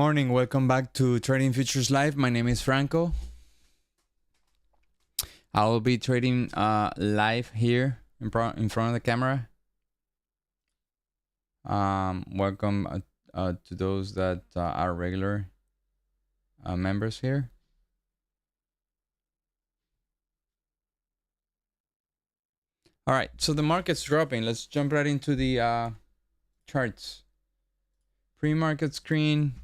morning. Welcome back to Trading Futures Live. My name is Franco. I will be trading live here in front of the camera. Welcome to those that are regular members here. All right, so the market's dropping. Let's jump right into the charts. Pre-market screen.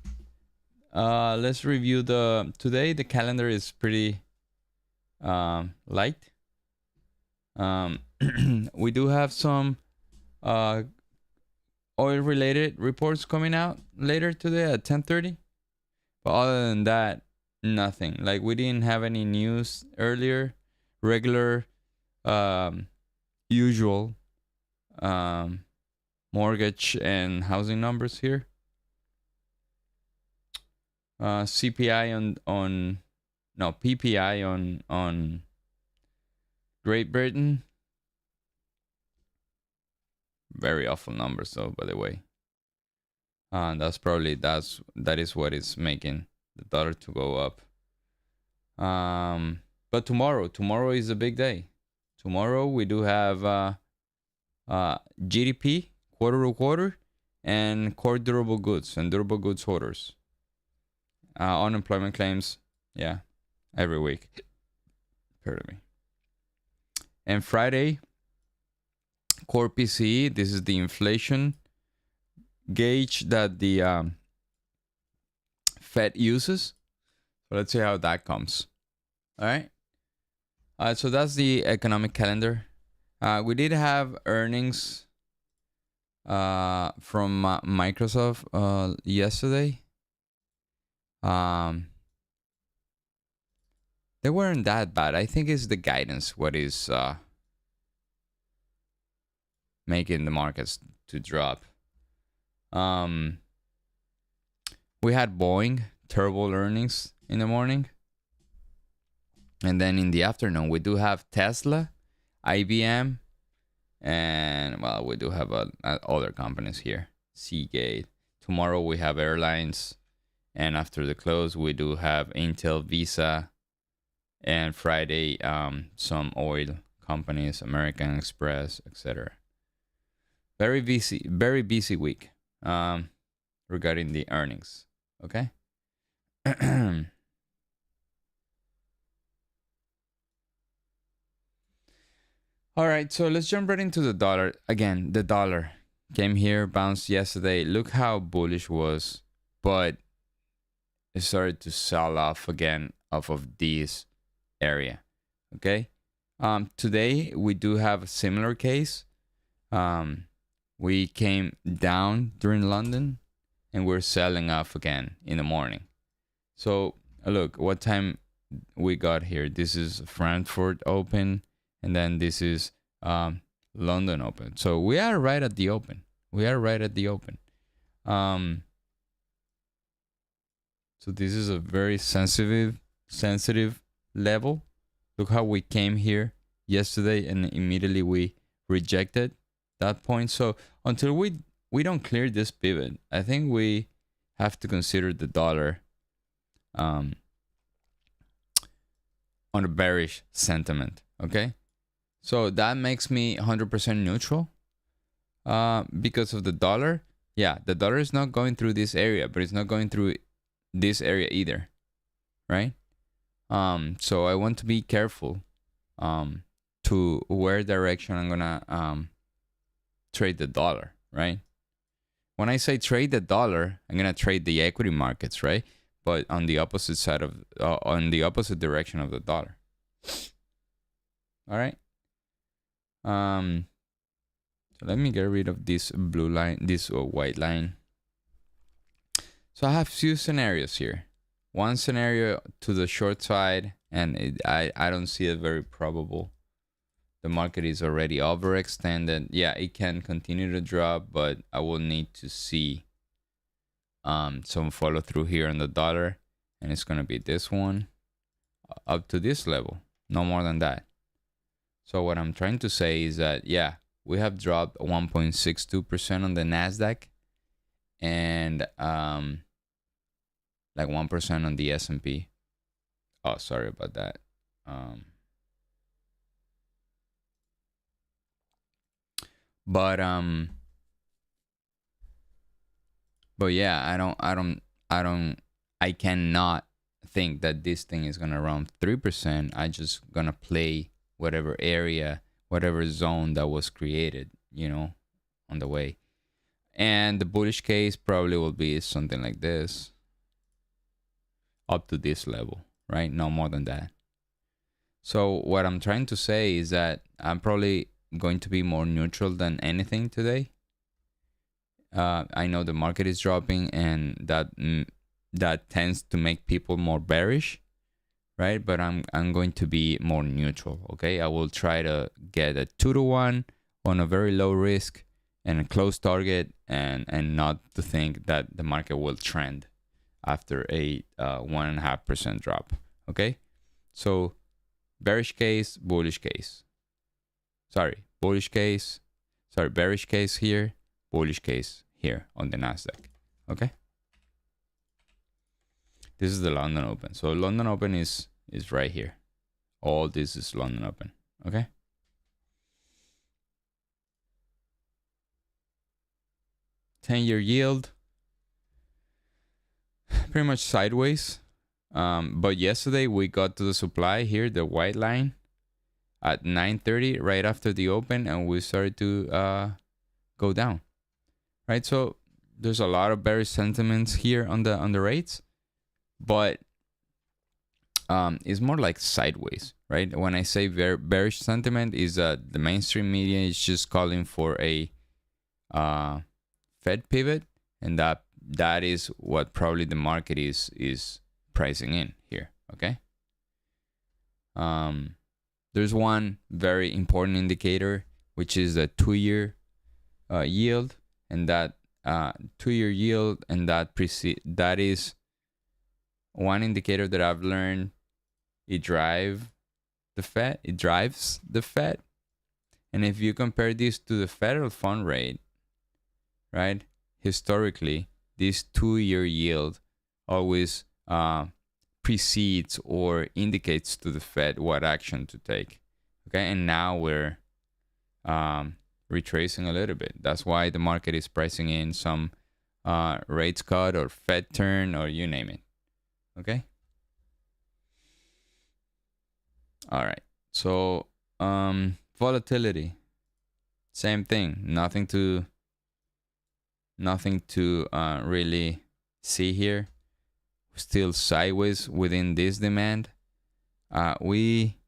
Let's review today. The calendar is pretty light. We do have some oil-related reports coming out later today at 10:30. But other than that, nothing. Like, we didn't have any news earlier. Regular, usual mortgage and housing numbers here. PPI on Great Britain. Very awful numbers though, by the way. That is what is making the dollar to go up. But tomorrow is a big day. Tomorrow we do have GDP quarter to quarter and core durable goods and durable goods orders. Unemployment claims, yeah, every week. Pardon me. And Friday, core PCE. This is the inflation gauge that the Fed uses. So let's see how that comes. All right. So that's the economic calendar. We did have earnings from Microsoft yesterday. They weren't that bad. I think it's the guidance what is making the markets to drop. We had Boeing, terrible earnings in the morning. And then in the afternoon, we do have Tesla, IBM, and, well, we do have other companies here. Seagate. Tomorrow we have airlines. And after the close, we do have Intel, Visa, and Friday, some oil companies, American Express, etc. Very busy week regarding the earnings. Okay. All right, so let's jump right into the dollar. Again, the dollar came here, bounced yesterday. Look how bullish was, but it started to sell off again off of this area. Okay. Today we do have a similar case. We came down during London and we're selling off again in the morning. So look what time we got here. This is Frankfurt open, and then this is London open. So we are right at the open. So this is a very sensitive level. Look how we came here yesterday and immediately we rejected that point. So until we don't clear this pivot, I think we have to consider the dollar on a bearish sentiment. Okay, so that makes me 100% neutral because of the dollar. Yeah, the dollar is not going through this area, but it's not going through this area either, right? So I want to be careful to where direction I'm gonna trade the dollar, right? When I say trade the dollar, I'm gonna trade the equity markets, right? But on the opposite side of on the opposite direction of the dollar. All right. So let me get rid of this blue line, this white line. So I have few scenarios here. One scenario to the short side, and I don't see it very probable. The market is already overextended. Yeah, it can continue to drop, but I will need to see some follow through here on the dollar, and it's gonna be this one up to this level, no more than that. So what I'm trying to say is that, yeah, we have dropped 1.62% on the Nasdaq, and like 1% on the S&P. Oh, sorry about that. But yeah, I cannot think that this thing is gonna run 3%. I just gonna play whatever area, whatever zone that was created, on the way. And the bullish case probably will be something like this, up to this level, right? No more than that. So what I'm trying to say is that I'm probably going to be more neutral than anything today. I know the market is dropping, and that tends to make people more bearish, right? But I'm going to be more neutral. Okay, I will try to get a 2-to-1 on a very low risk and a close target, and not to think that the market will trend after a 1.5% drop. Okay, so bearish case, bullish case. Sorry, bullish case. Sorry, bearish case here, bullish case here on the Nasdaq. Okay. This is the London Open. So London Open is right here. All this is London Open. Okay. Ten-year yield. Pretty much sideways. But yesterday we got to the supply here, the white line, at 9:30, right after the open, and we started to go down. Right. So there's a lot of bearish sentiments here on the rates, but it's more like sideways, right? When I say bearish sentiment, is that the mainstream media is just calling for a Fed pivot, and that is what probably the market is pricing in here. Okay. There's one very important indicator, which is the 2-year yield, and that 2-year yield, and that is one indicator that I've learned. It drives the Fed. And if you compare this to the federal fund rate, right, historically, this 2-year yield always precedes or indicates to the Fed what action to take. Okay, and now we're retracing a little bit. That's why the market is pricing in some rates cut or Fed turn, or you name it. Okay. All right. So volatility, same thing. Nothing to really see here. Still sideways within this demand. We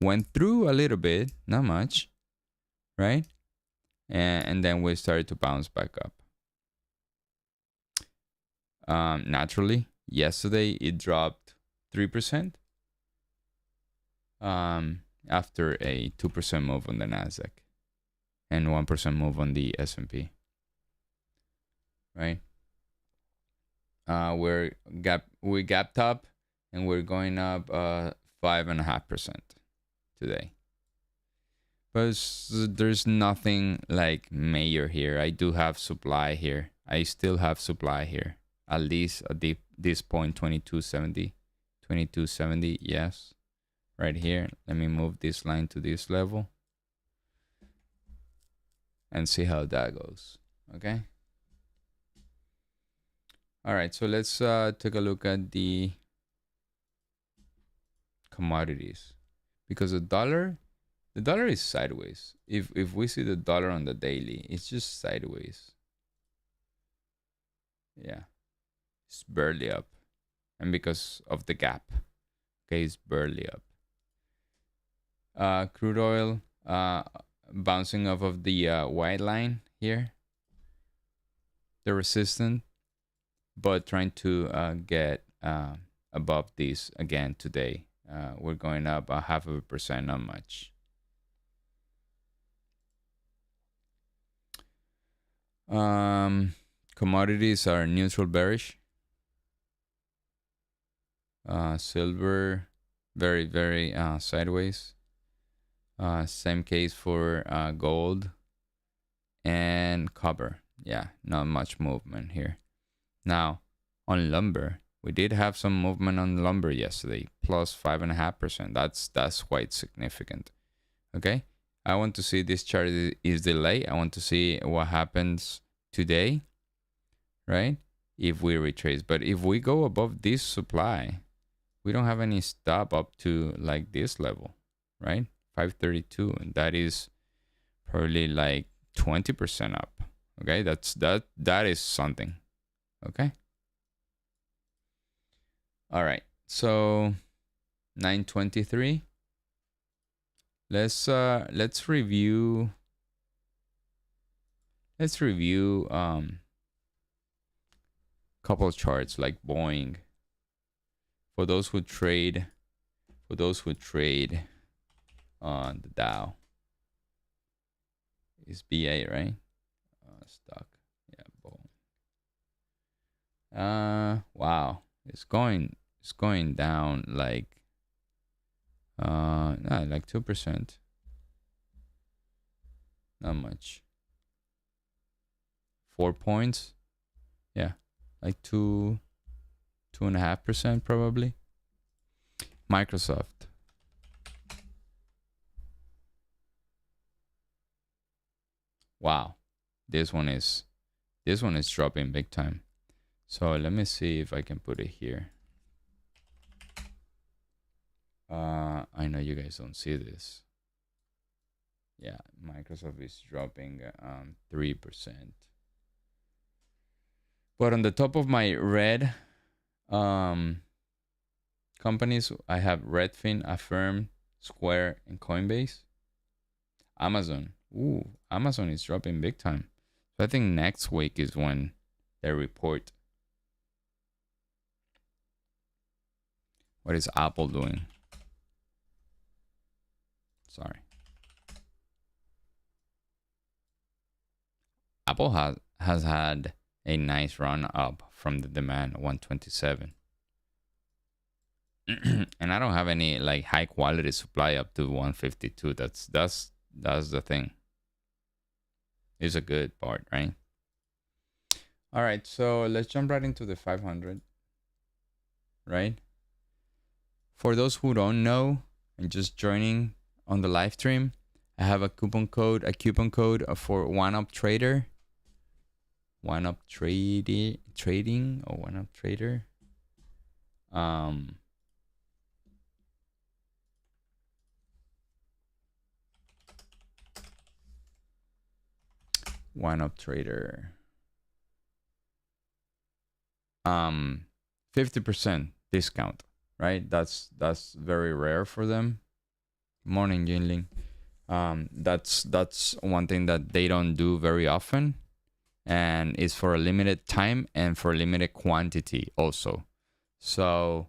went through a little bit, not much, right? And then we started to bounce back up. Naturally, yesterday it dropped 3%. After a 2% move on the Nasdaq and 1% move on the S&P. Right? We gapped up, and we're going up 5.5% today. But there's nothing like major here. I do have supply here. I still have supply here. At least at this point, 2270. 2270, yes. Right here. Let me move this line to this level and see how that goes. Okay. All right. So let's take a look at the commodities, because the dollar is sideways. If we see the dollar on the daily, it's just sideways. Yeah, it's barely up, and because of the gap, okay, it's barely up. Crude oil bouncing off of the white line here, the resistance, but trying to get above this again today. We're going up 0.5%, not much. Commodities are neutral bearish. Silver, very, very sideways. Same case for gold and copper. Yeah, not much movement here. Now, on lumber. We did have some movement on lumber yesterday, plus 5.5%. That's quite significant. Okay, I want to see this chart is delayed. I want to see what happens today, right? If we retrace, but if we go above this supply, we don't have any stop up to like this level, right? 532, and that is probably like 20% up. Okay, that is something. Okay. All right. So 923. Let's review couple of charts like Boeing. For those who trade on the Dow. Is BA, right? Stock. Yeah, Boeing. Wow. It's going down like like 2%. Not much. 4 points. Yeah. Like 2.5% probably. Microsoft. Wow. This one is dropping big time. So let me see if I can put it here. I know you guys don't see this. Yeah, Microsoft is dropping 3%. But on the top of my red companies, I have Redfin, Affirm, Square, and Coinbase. Amazon. Ooh, Amazon is dropping big time. So I think next week is when they report. What is Apple doing? Sorry. Apple has had a nice run up from the demand 127. And I don't have any like high quality supply up to 152. That's the thing. It's a good part, right? All right, so let's jump right into the 500, right? For those who don't know and just joining on the live stream, I have a coupon code for OneUp Trader. OneUp trading or OneUp Trader. OneUp Trader. 50% discount, right? That's very rare for them. Morning, Jinling. That's one thing that they don't do very often, and it's for a limited time and for a limited quantity also. So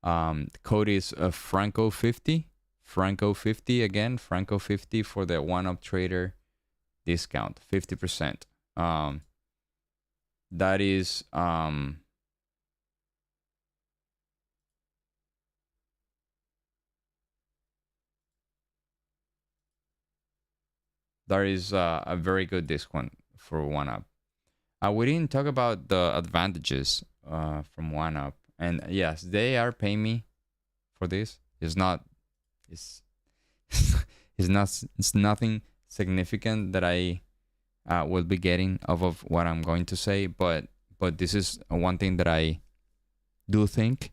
the code is Franco50. Franco50 again. Franco50 for the OneUp Trader discount, 50%. That is a very good discount for OneUp. We didn't talk about the advantages from OneUp, and yes, they are paying me for this. It's nothing significant that I will be getting off of what I'm going to say, but this is one thing that I do think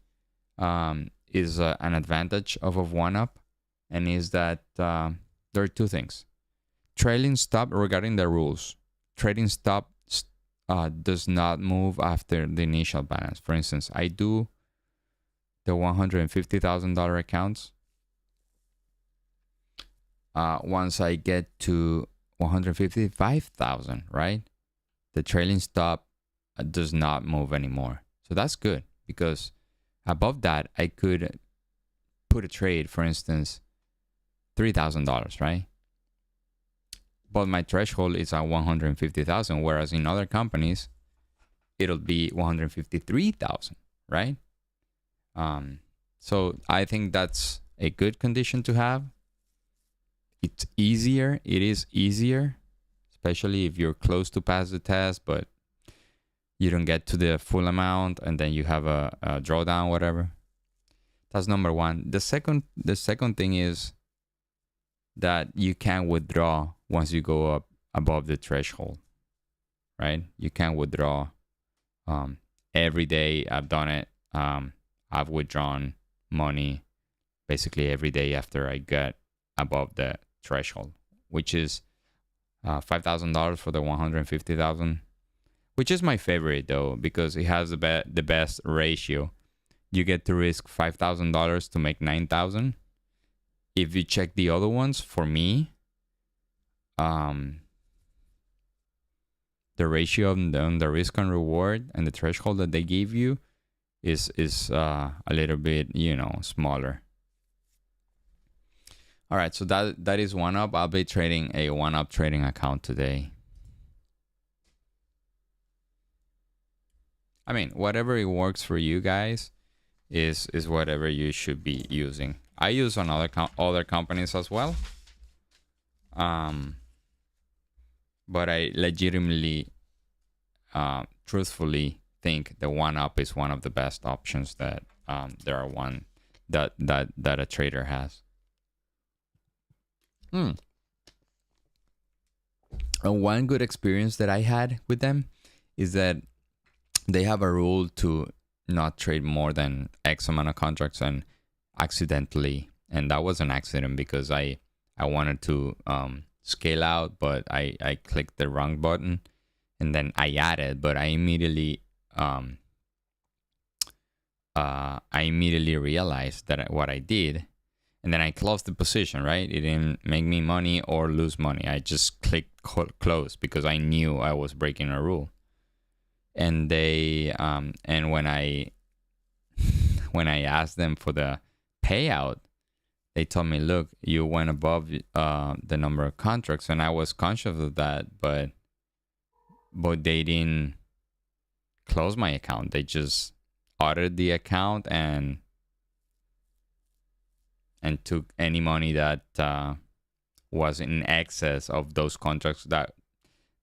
is an advantage of OneUp, and is that there are two things. Trailing stop regarding the rules. Trading stop does not move after the initial balance. For instance, I do the $150,000 accounts. Once I get to 155,000, right? The trailing stop does not move anymore. So that's good, because above that, I could put a trade, for instance, $3,000, right? But my threshold is at 150,000, whereas in other companies, it'll be 153,000, right? So I think that's a good condition to have. It's easier. It is easier, especially if you're close to pass the test. But you don't get to the full amount, and then you have a drawdown, whatever. That's number one. The second thing is that you can't withdraw once you go up above the threshold, right? You can't withdraw every day. I've done it. I've withdrawn money basically every day after I get above the threshold, which is $5,000 for the 150,000, which is my favorite though, because it has the best ratio. You get to risk $5,000 to make 9,000. If you check the other ones, for me, the ratio on the risk and reward and the threshold that they give you is a little bit, smaller. All right, so that is OneUp. I'll be trading a OneUp trading account today. I mean, whatever it works for you guys is whatever you should be using. I use on other companies as well. But I legitimately, truthfully think the OneUp is one of the best options that that a trader has. And one good experience that I had with them is that they have a rule to not trade more than X amount of contracts, and accidentally, and that was an accident because I wanted to scale out, but I clicked the wrong button, and then I added, but I immediately realized that what I did, and then I closed the position, right? It didn't make me money or lose money. I just clicked close because I knew I was breaking a rule. And they and when I asked them for the payout, they told me, look, you went above the number of contracts, and I was conscious of that, but they didn't close my account. They just audited the account and took any money that was in excess of those contracts that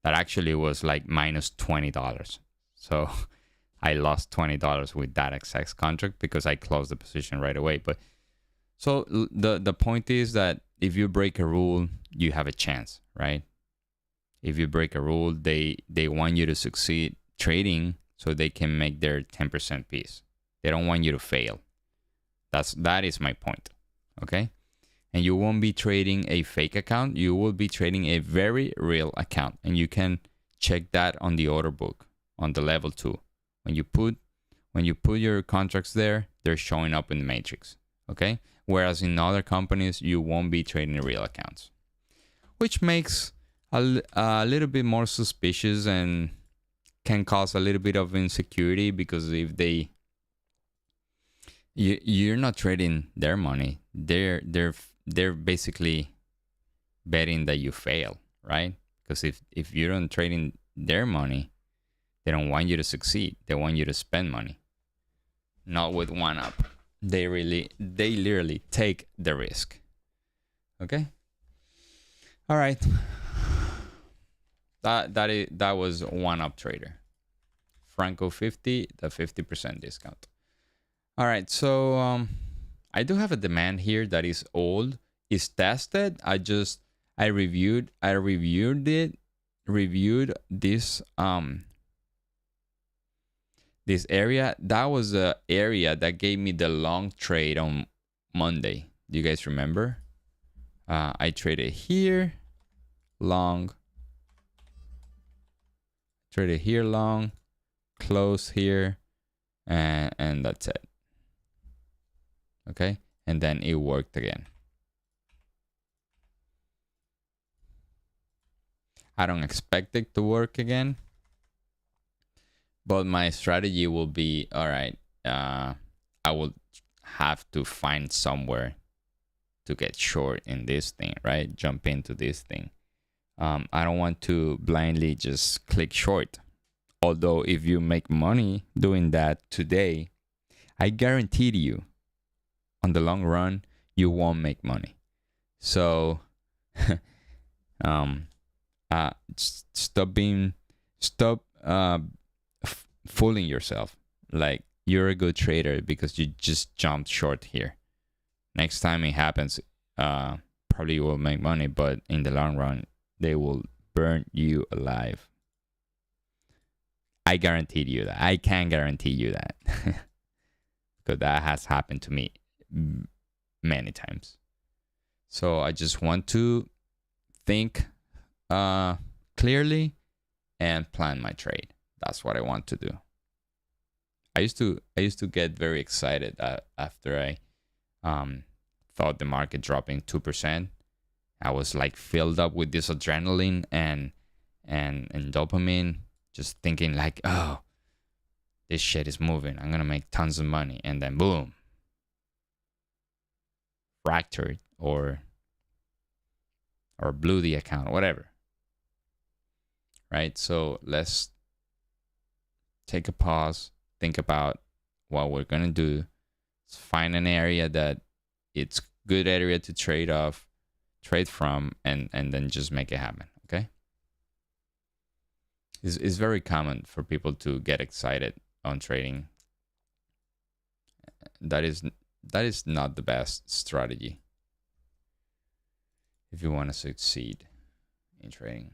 actually was like minus $20. So I lost $20 with that exact contract because I closed the position right away. But so the point is that if you break a rule, you have a chance, right? If you break a rule, they want you to succeed trading so they can make their 10% piece. They don't want you to fail. That is my point, okay? And you won't be trading a fake account. You will be trading a very real account, and you can check that on the order book on the level 2. When you put your contracts there, they're showing up in the matrix, okay? Whereas in other companies, you won't be trading real accounts, which makes a little bit more suspicious and can cause a little bit of insecurity, because if you're not trading their money, they're basically betting that you fail, right? Because if you don't trading their money, they don't want you to succeed. They want you to spend money. Not with OneUp. They literally take the risk. Okay? All right. That was OneUp Trader. Franco 50, the 50% discount. All right, so I do have a demand here that is old. It's tested. I reviewed this this area. That was the area that gave me the long trade on Monday. Do you guys remember? I traded here long, traded here long, close here, and that's it. Okay, and then it worked again. I don't expect it to work again, but my strategy will be, all right, I will have to find somewhere to get short in this thing, right? Jump into this thing. I don't want to blindly just click short. Although if you make money doing that today, I guarantee to you, on the long run, you won't make money. So stop fooling yourself. Like you're a good trader because you just jumped short here. Next time it happens, probably you will make money, but in the long run, they will burn you alive. I guarantee you that. I can guarantee you that. Because that has happened to me many times. So I just want to think clearly and plan my trade. That's what I want to do. I used to get very excited after I thought the market dropping 2%. I was like filled up with this adrenaline and dopamine, just thinking like, oh, this shit is moving. I'm gonna make tons of money, and then boom, fractured or blew the account, whatever. Right? So let's take a pause, think about what we're gonna do. Let's find an area that it's good area to trade from, and then just make it happen. Okay? It's very common for people to get excited on trading. That is not the best strategy if you want to succeed in trading.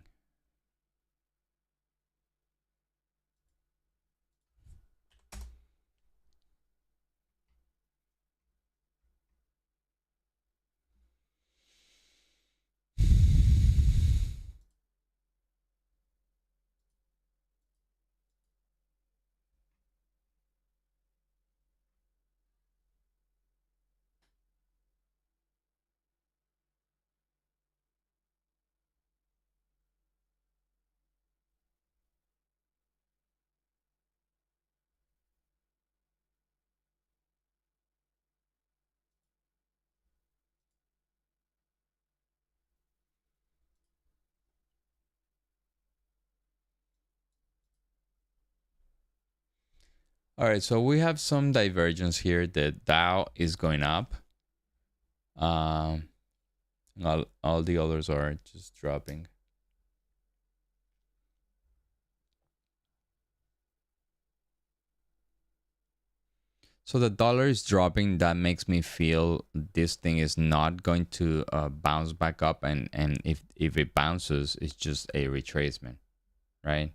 All right, so we have some divergence here. The Dow is going up. All the others are just dropping. So the dollar is dropping. That makes me feel this thing is not going to bounce back up, and if it bounces, it's just a retracement, right?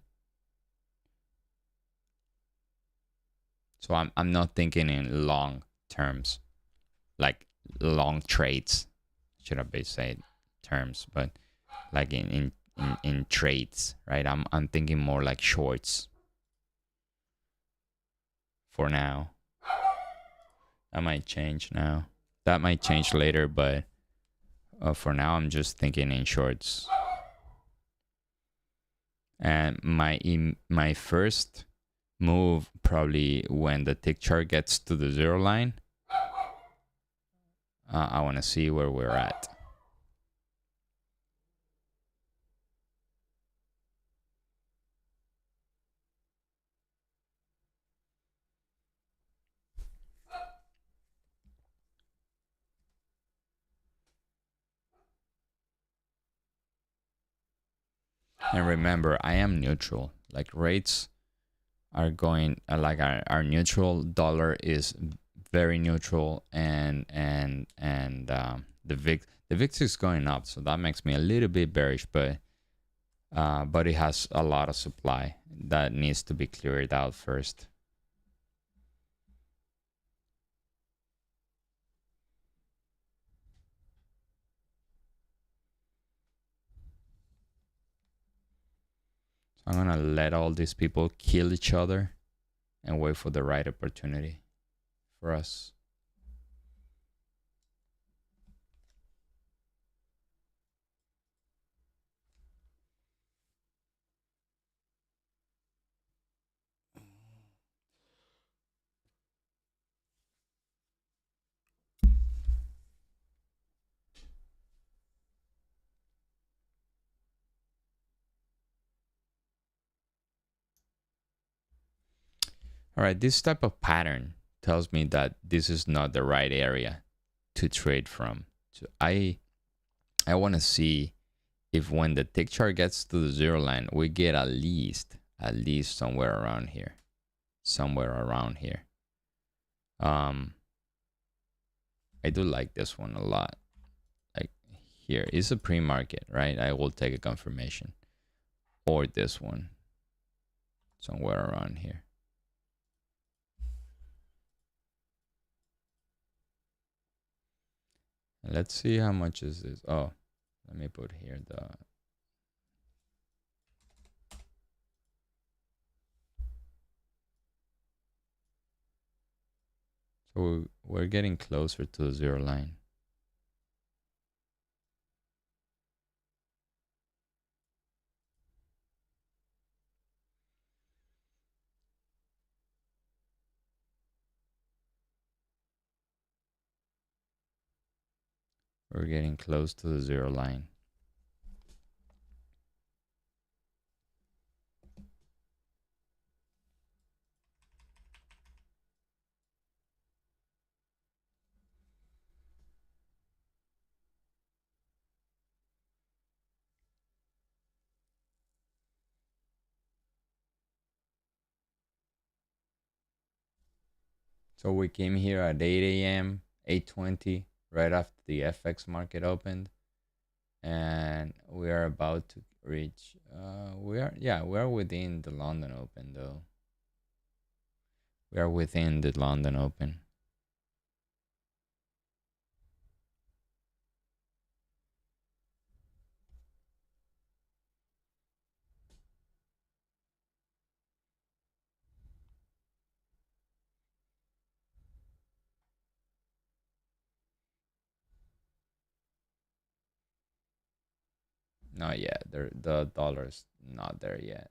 So I'm not thinking in long terms, like long trades, should I be say terms, but like in trades, right? I'm thinking more like shorts for now. That might change now. That might change later, but for now I'm just thinking in shorts. And my first move probably when the tick chart gets to the zero line. I want to see where we're at. And remember, I am neutral. Like rates are going like our neutral. Dollar is very neutral, and the VIX is going up, so that makes me a little bit bearish, but it has a lot of supply that needs to be cleared out first. I'm gonna let all these people kill each other and wait for the right opportunity for us. All right, this type of pattern tells me that this is not the right area to trade from. So I want to see if when the tick chart gets to the zero line, we get at least somewhere around here. somewhere around here. I do like this one a lot. Like here is a pre-market, right? I will take a confirmation, or this one somewhere around here. And let's see how much is this. Oh, let me put here the. So we're getting closer to the zero line. We're getting close to the zero line. So we came here at 8 a.m., 8:20, right after the FX market opened. And we are about to reach, we are within the London Open though. We are within the London Open. Not yet. The dollar's not there yet.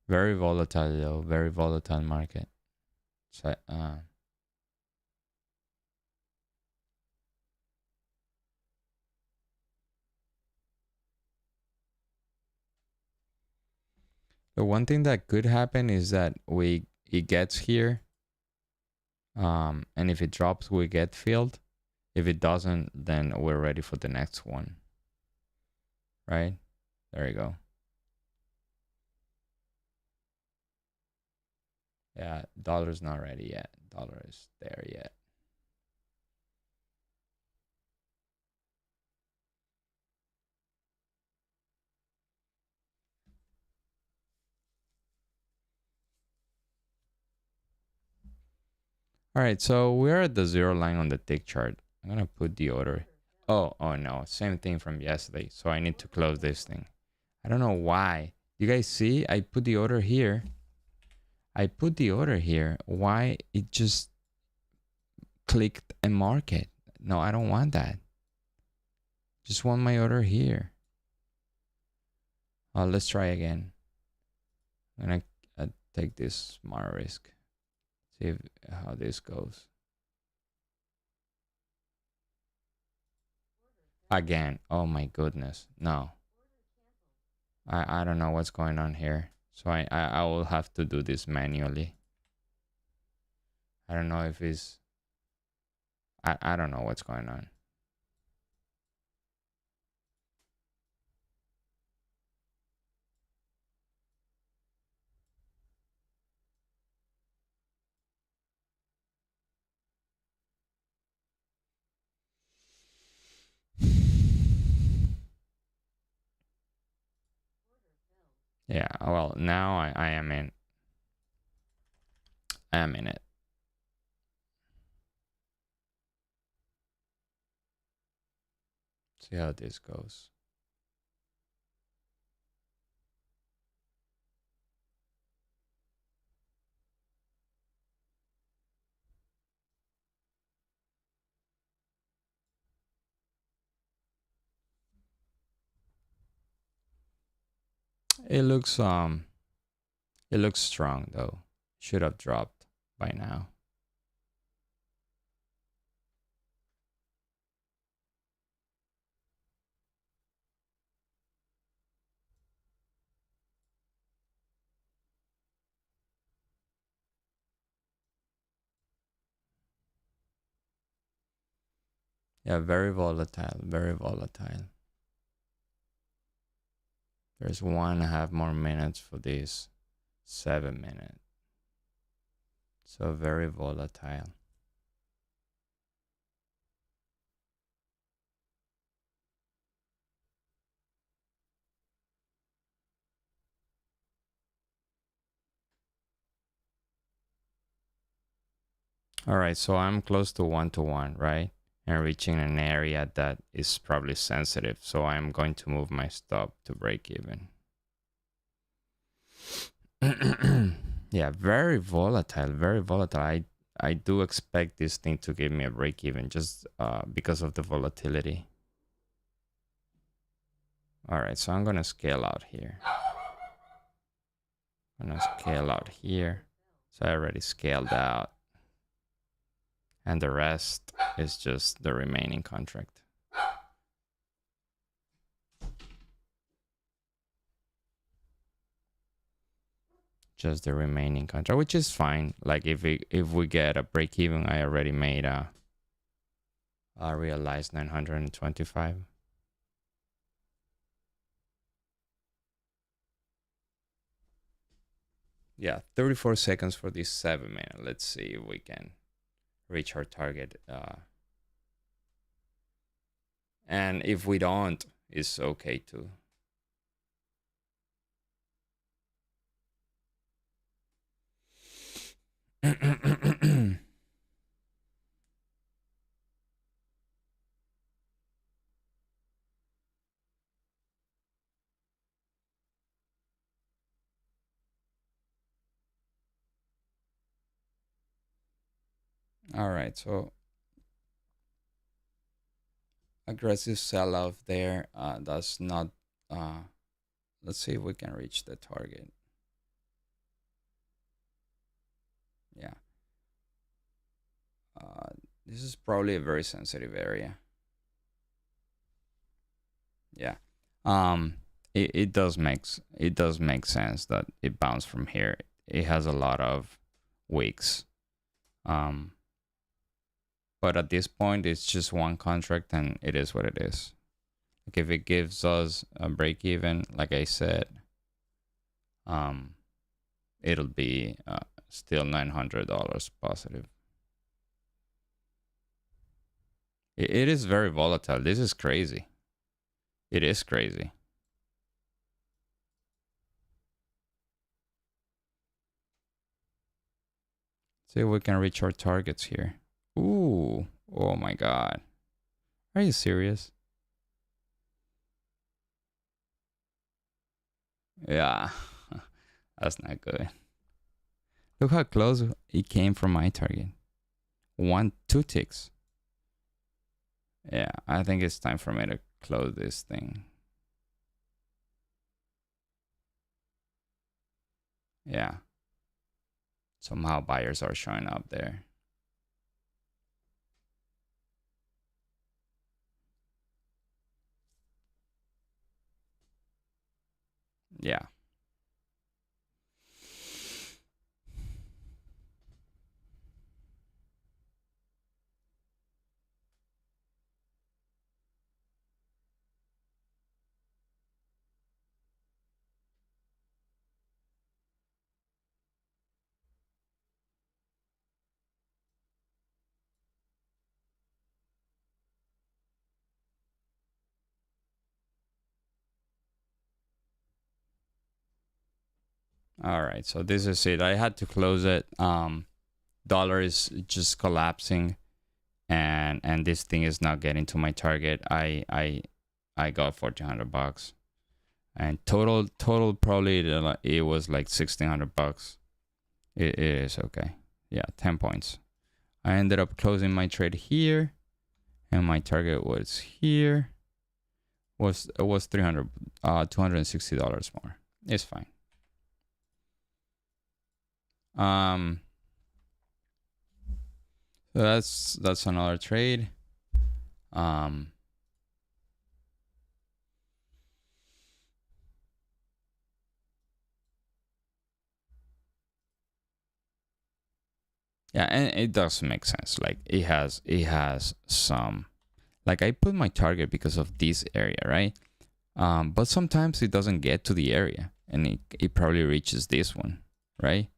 Very volatile though. Very volatile market. So, the one thing that could happen is that it gets here, and if it drops, we get filled. If it doesn't, then we're ready for the next one. Right? There you go. Yeah, dollar's not ready yet. Dollar is there yet. All right, so we're at the zero line on the tick chart. I'm gonna put the order. Oh no, same thing from yesterday. So I need to close this thing. I don't know why. You guys see? I put the order here. Why it just clicked a market? No, I don't want that. Just want my order here. Let's try again. I'm gonna take this smart risk. See how this goes. Again. Oh my goodness. No. I don't know what's going on here. So I will have to do this manually. I don't know if it's... I don't know what's going on. Yeah, well, now I am in. I am in it. See how this goes. It looks strong though. Should have dropped by now. Yeah, very volatile, very volatile. There's 1.5 more minutes for this 7 minute. So very volatile. All right, so I'm close to 1-to-1, right? And reaching an area that is probably sensitive. So I'm going to move my stop to break even. Yeah, very volatile, very volatile. I do expect this thing to give me a break even just because of the volatility. All right, so I'm going to scale out here. I'm going to scale out here. So I already scaled out. And the rest is just the remaining contract. Just the remaining contract, which is fine. Like if we get a break even, I already made a realized 925. Yeah, 34 seconds for this 7 minute. Let's see if we can reach our target. And if we don't, it's okay too. All right, so aggressive sell-off there. That's not. Let's see if we can reach the target. Yeah. This is probably a very sensitive area. Yeah. It does make sense that it bounced from here. It has a lot of wicks. But at this point, it's just one contract, and it is what it is. Like if it gives us a break even, like I said, it'll be still $900 positive. It is very volatile. This is crazy. It is crazy. See if we can reach our targets here. Ooh, oh my God. Are you serious? Yeah, that's not good. Look how close it came from my target. 2 ticks. Yeah, I think it's time for me to close this thing. Yeah. Somehow buyers are showing up there. Yeah. All right. So this is it. I had to close it. Dollar is just collapsing, and this thing is not getting to my target. I got $1,400, and total probably it was like $1,600. It is okay. Yeah, 10 points. I ended up closing my trade here, and my target was here. It was $260 more. It's fine. So that's another trade. Yeah, and it does make sense. Like it has some Like I put my target because of this area, right? But sometimes it doesn't get to the area, and it probably reaches this one, right?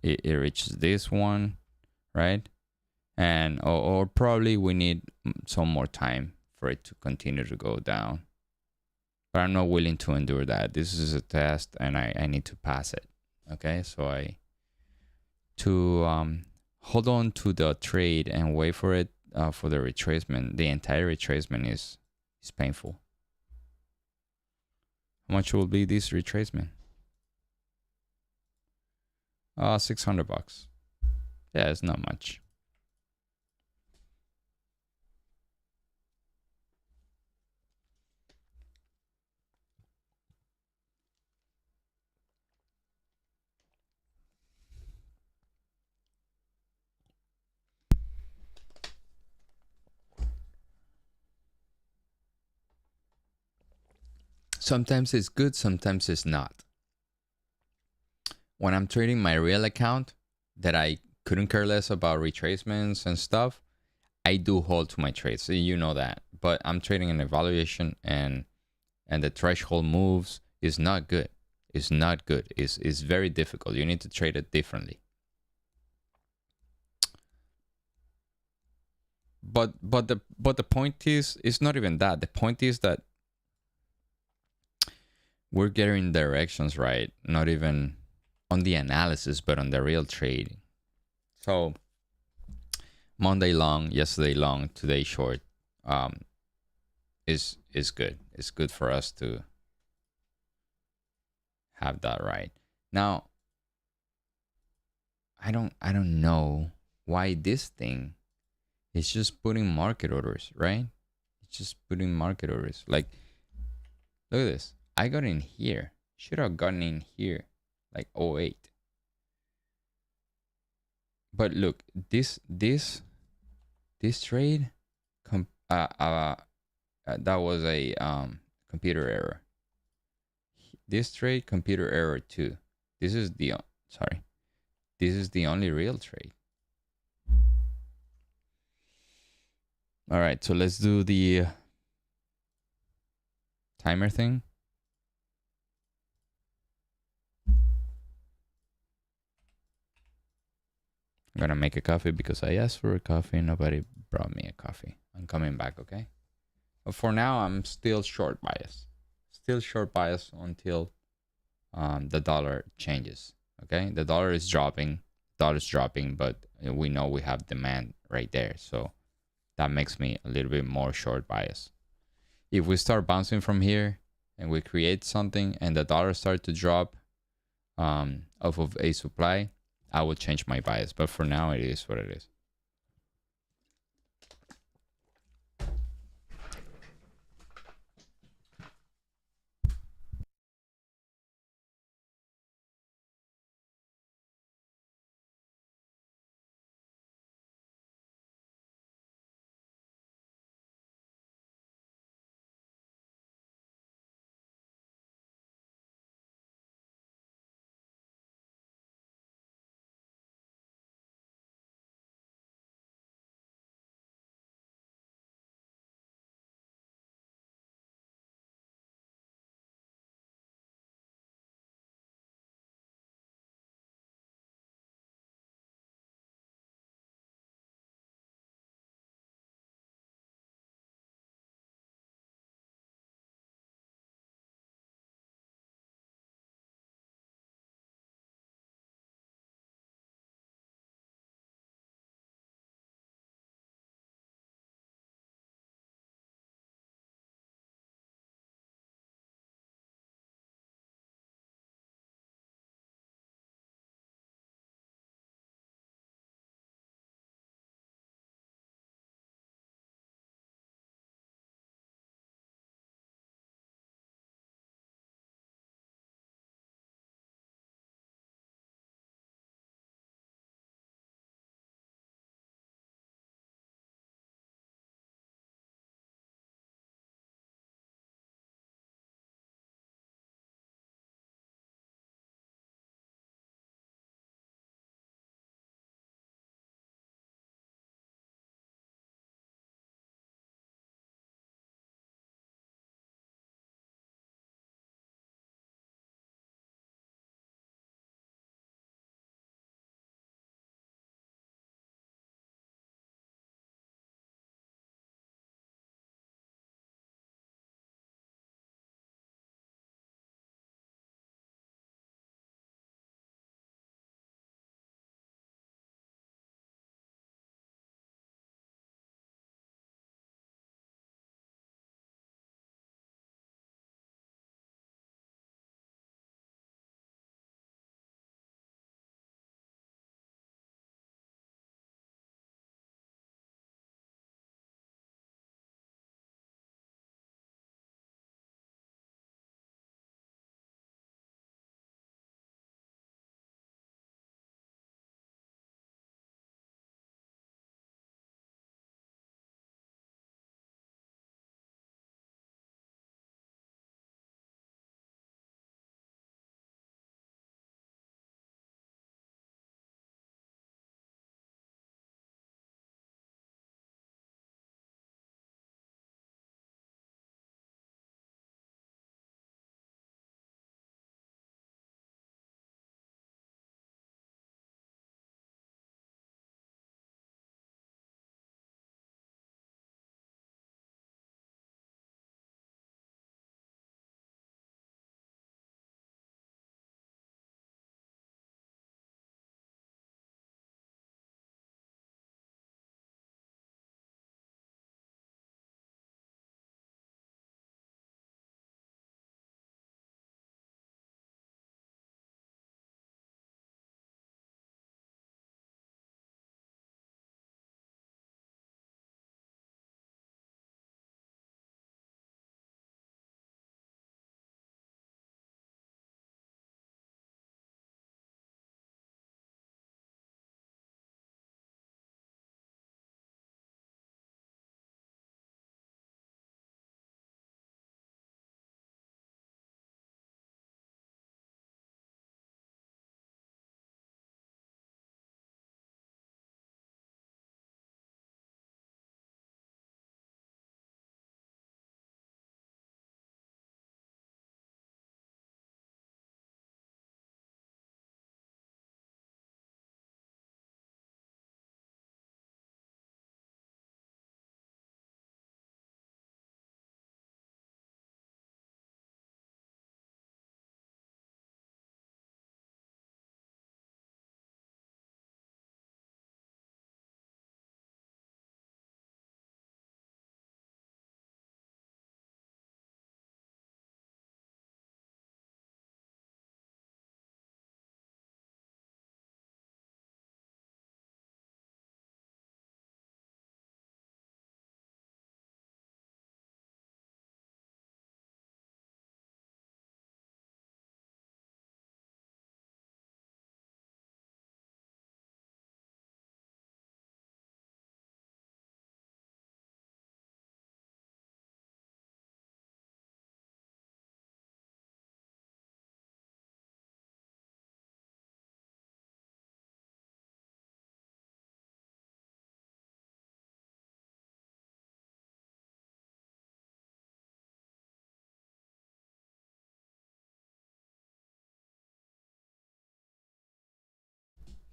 It reaches this one, right? And or probably we need some more time for it to continue to go down. But I'm not willing to endure that. This is a test, and I need to pass it. Okay, so to hold on to the trade and wait for it for the retracement. The entire retracement is painful. How much will be this retracement? $600. Yeah, it's not much. Sometimes it's good, sometimes it's not. When I'm trading my real account that I couldn't care less about retracements and stuff, I do hold to my trades. So you know that. But I'm trading an evaluation, and the threshold moves is not good. It's not good. It's very difficult. You need to trade it differently. But the point is, it's not even that. The point is that we're getting directions right, not even on the analysis, but on the real trading. So Monday long, yesterday long, today short, is good. It's good for us to have that right. Now, I don't know why this thing is just putting market orders, right? It's just putting market orders. Like, look at this. I got in here. Should have gotten in here, like 08. But look, this trade, that was a computer error. This trade, computer error too. This is the This is the only real trade. All right, so let's do the timer thing. I'm gonna make a coffee because I asked for a coffee and nobody brought me a coffee. I'm coming back, okay? But for now, I'm still short bias. Still short bias until the dollar changes, okay? The dollar is dropping. Dollar's dropping, but we know we have demand right there. So that makes me a little bit more short bias. If we start bouncing from here and we create something and the dollar starts to drop off of a supply, I will change my bias. But for now, it is what it is.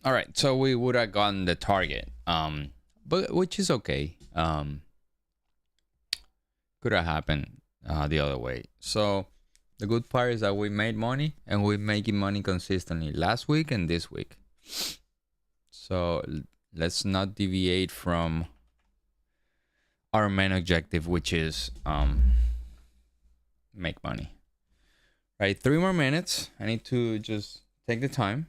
All right, so we would have gotten the target, but which is okay. Could have happened the other way. So the good part is that we made money, and we're making money consistently last week and this week. So let's not deviate from our main objective, which is make money. Right, 3 more minutes. I need to just take the time.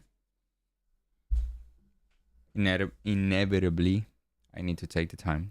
Inevitably, I need to take the time.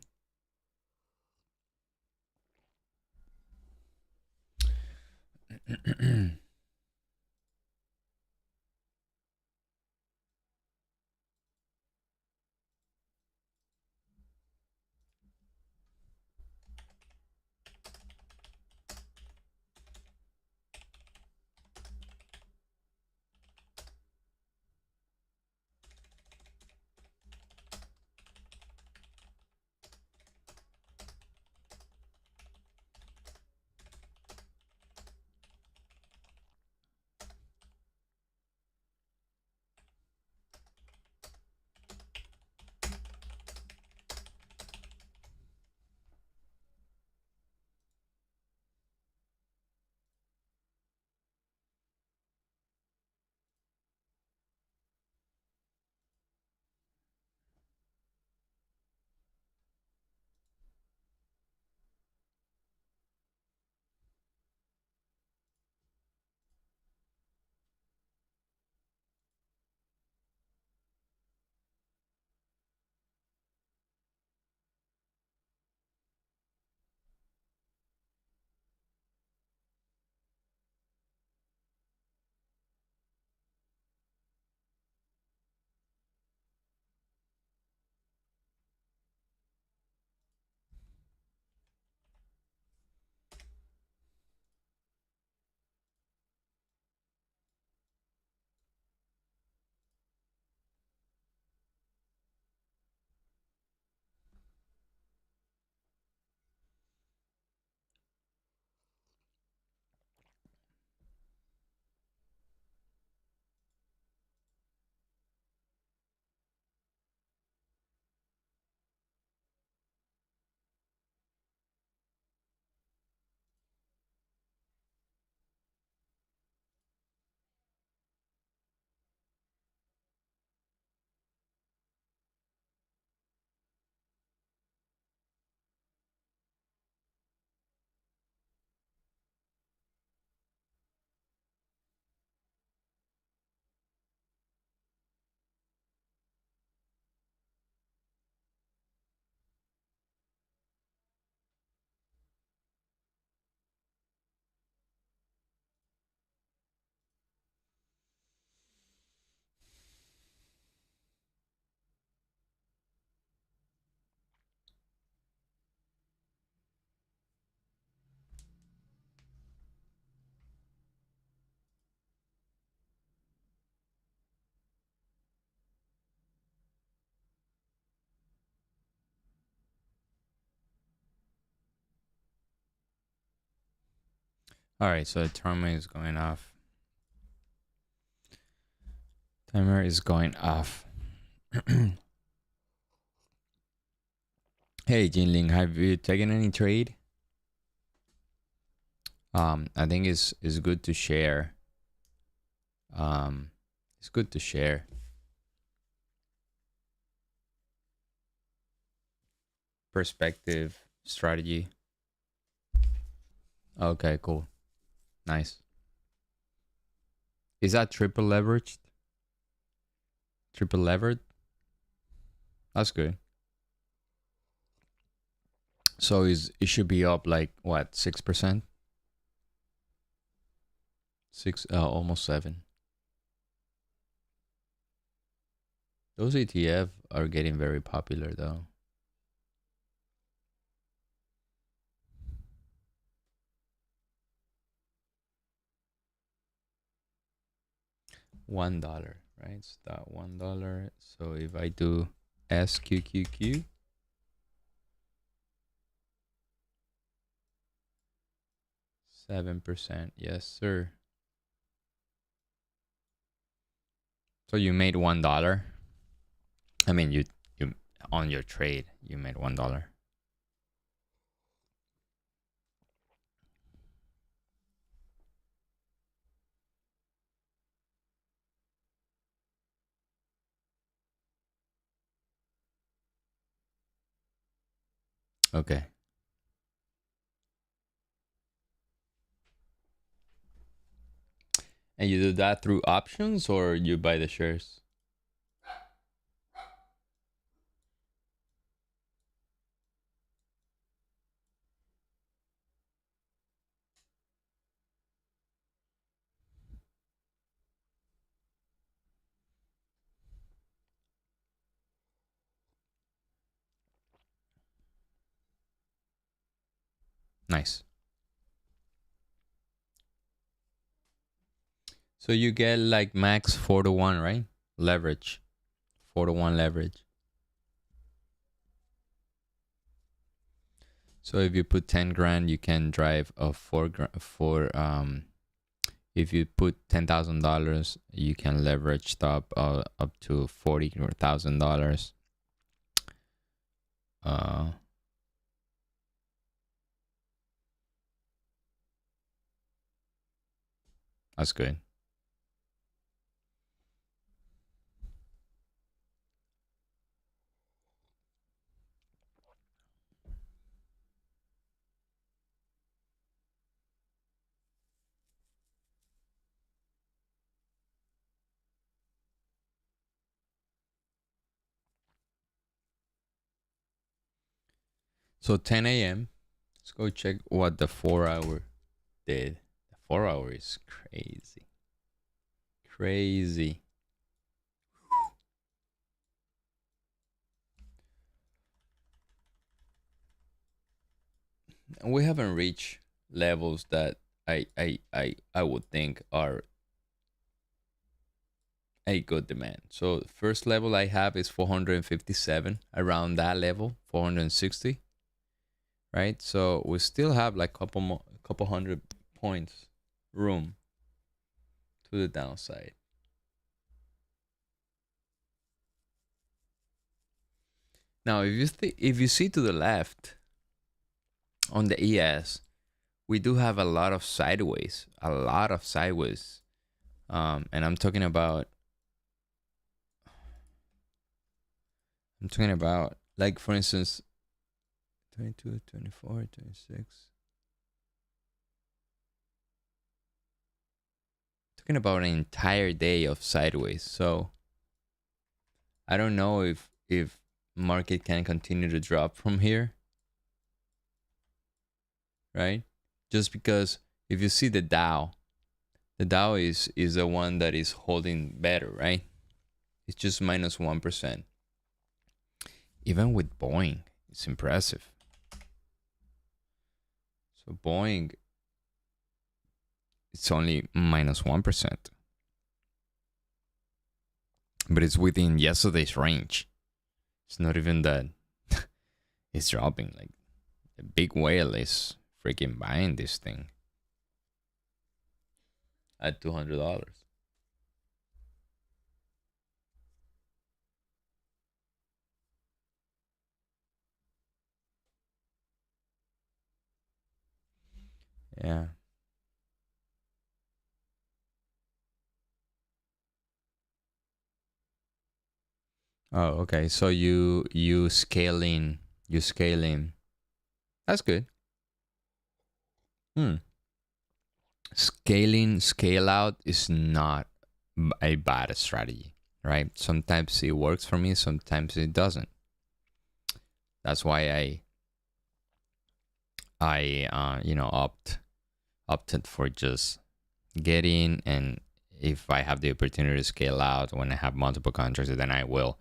All right, so the timer is going off. Timer is going off. Hey, Jinling, have you taken any trade? I think it's good to share. It's good to share. Perspective, strategy. Okay, cool. Nice. Is that triple leveraged? Triple levered? That's good. So it should be up like what, 6%? 6, almost 7. Those ETF are getting very popular though. $1, right? It's that $1. So if I do SQQQ, 7%. Yes, sir. So you made $1. I mean, you on your trade, you made $1. Okay. And you do that through options or you buy the shares? Nice. So you get like max 4-to-1, right? Leverage. 4-to-1 leverage. So if you put 10 grand, you can drive a 4 if you put $10,000, you can leverage up to $40,000. That's good. So 10 a.m. Let's go check what the 4 hour did. The 4 hour is crazy. Crazy. And we haven't reached levels that I would think are a good demand. So the first level I have is 457, around that level, 460, right? So we still have like couple hundred points room to the downside. Now, if you see to the left on the ES, we do have a lot of sideways, and I'm talking about like for instance 22, 24, 26. Talking about an entire day of sideways. So I don't know if market can continue to drop from here, right? Just because if you see the Dow is the one that is holding better, right? It's just minus 1%. Even with Boeing, it's impressive. So Boeing, it's only minus 1%, but it's within yesterday's range. It's not even that it's dropping. Like the big whale is freaking buying this thing at $200. Yeah. Oh, okay. So you scaling, you scaling. That's good. Hmm. Scaling, scale out is not a bad strategy, right? Sometimes it works for me, sometimes it doesn't. That's why opted for just getting, and if I have the opportunity to scale out when I have multiple contracts, then I will.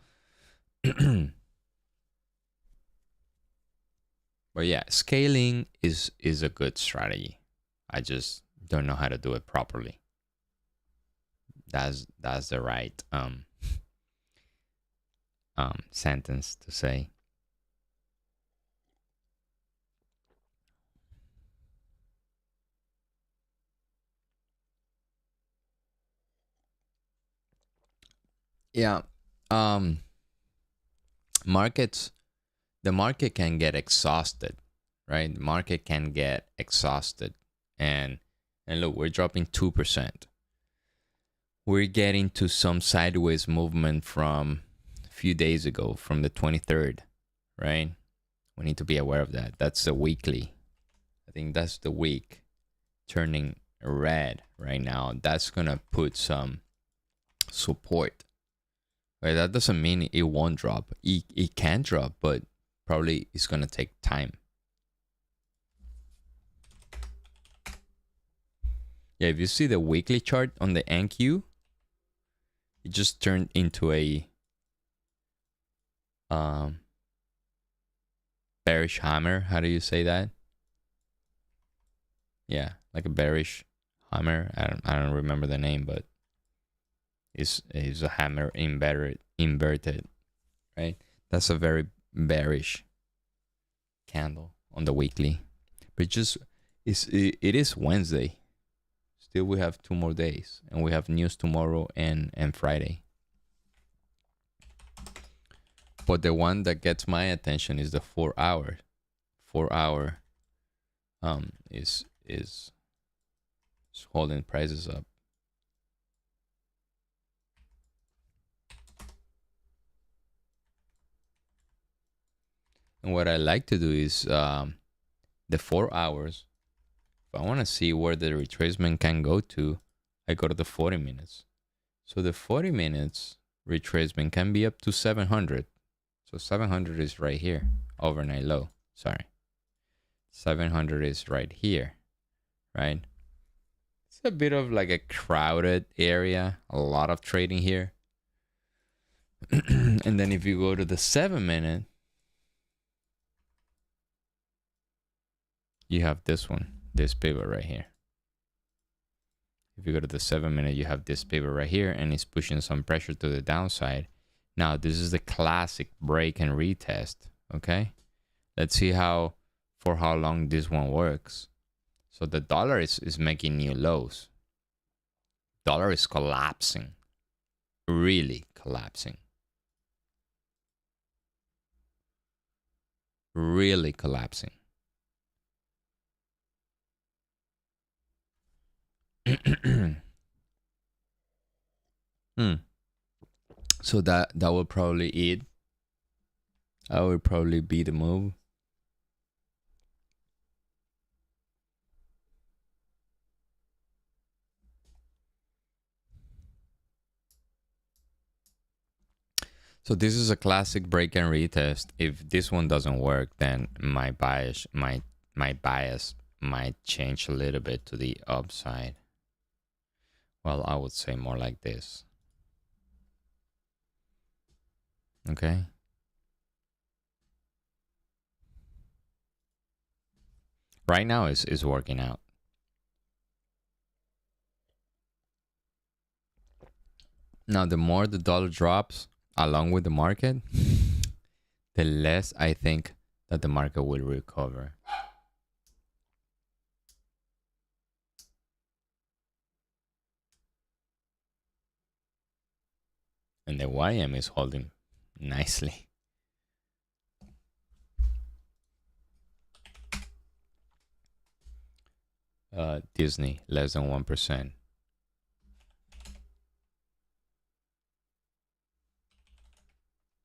But yeah, scaling is a good strategy. I just don't know how to do it properly. That's the right sentence to say. Yeah. Um markets, the market can get exhausted, right? The market can get exhausted. And look, we're dropping 2%. We're getting to some sideways movement from a few days ago, from the 23rd, right? We need to be aware of that. That's the weekly. I think that's the week turning red right now. That's going to put some support. Right? That doesn't mean it won't drop. It can drop, but probably it's going to take time. Yeah, if you see the weekly chart on the NQ, it just turned into a bearish hammer. How do you say that? Yeah, like a bearish hammer. I don't remember the name, but it's a hammer inverted, right? That's a very bearish candle on the weekly. But it is Wednesday. Still, we have 2 more days, and we have news tomorrow and Friday. But the one that gets my attention is the 4 hour. 4 hour is holding prices up. And what I like to do is the 4 hours. If I want to see where the retracement can go to, I go to the 40 minutes. So the 40 minutes retracement can be up to 700. So 700 is right here, overnight low. Sorry. 700 is right here, right? It's a bit of like a crowded area, a lot of trading here. And then if you go to the 7 minute, you have this one, this pivot right here. If you go to the 7 minute, you have this pivot right here, and it's pushing some pressure to the downside. Now, this is the classic break and retest, okay? Let's see for how long this one works. So the dollar is making new lows. Dollar is collapsing, really collapsing. Really collapsing. So that will probably it. That would probably be the move. So this is a classic break and retest. If this one doesn't work, then my bias might change a little bit to the upside. Well, I would say more like this. Okay. Right now is working out. Now, the more the dollar drops along with the market, the less I think that the market will recover. And the YM is holding nicely. Disney, less than 1%.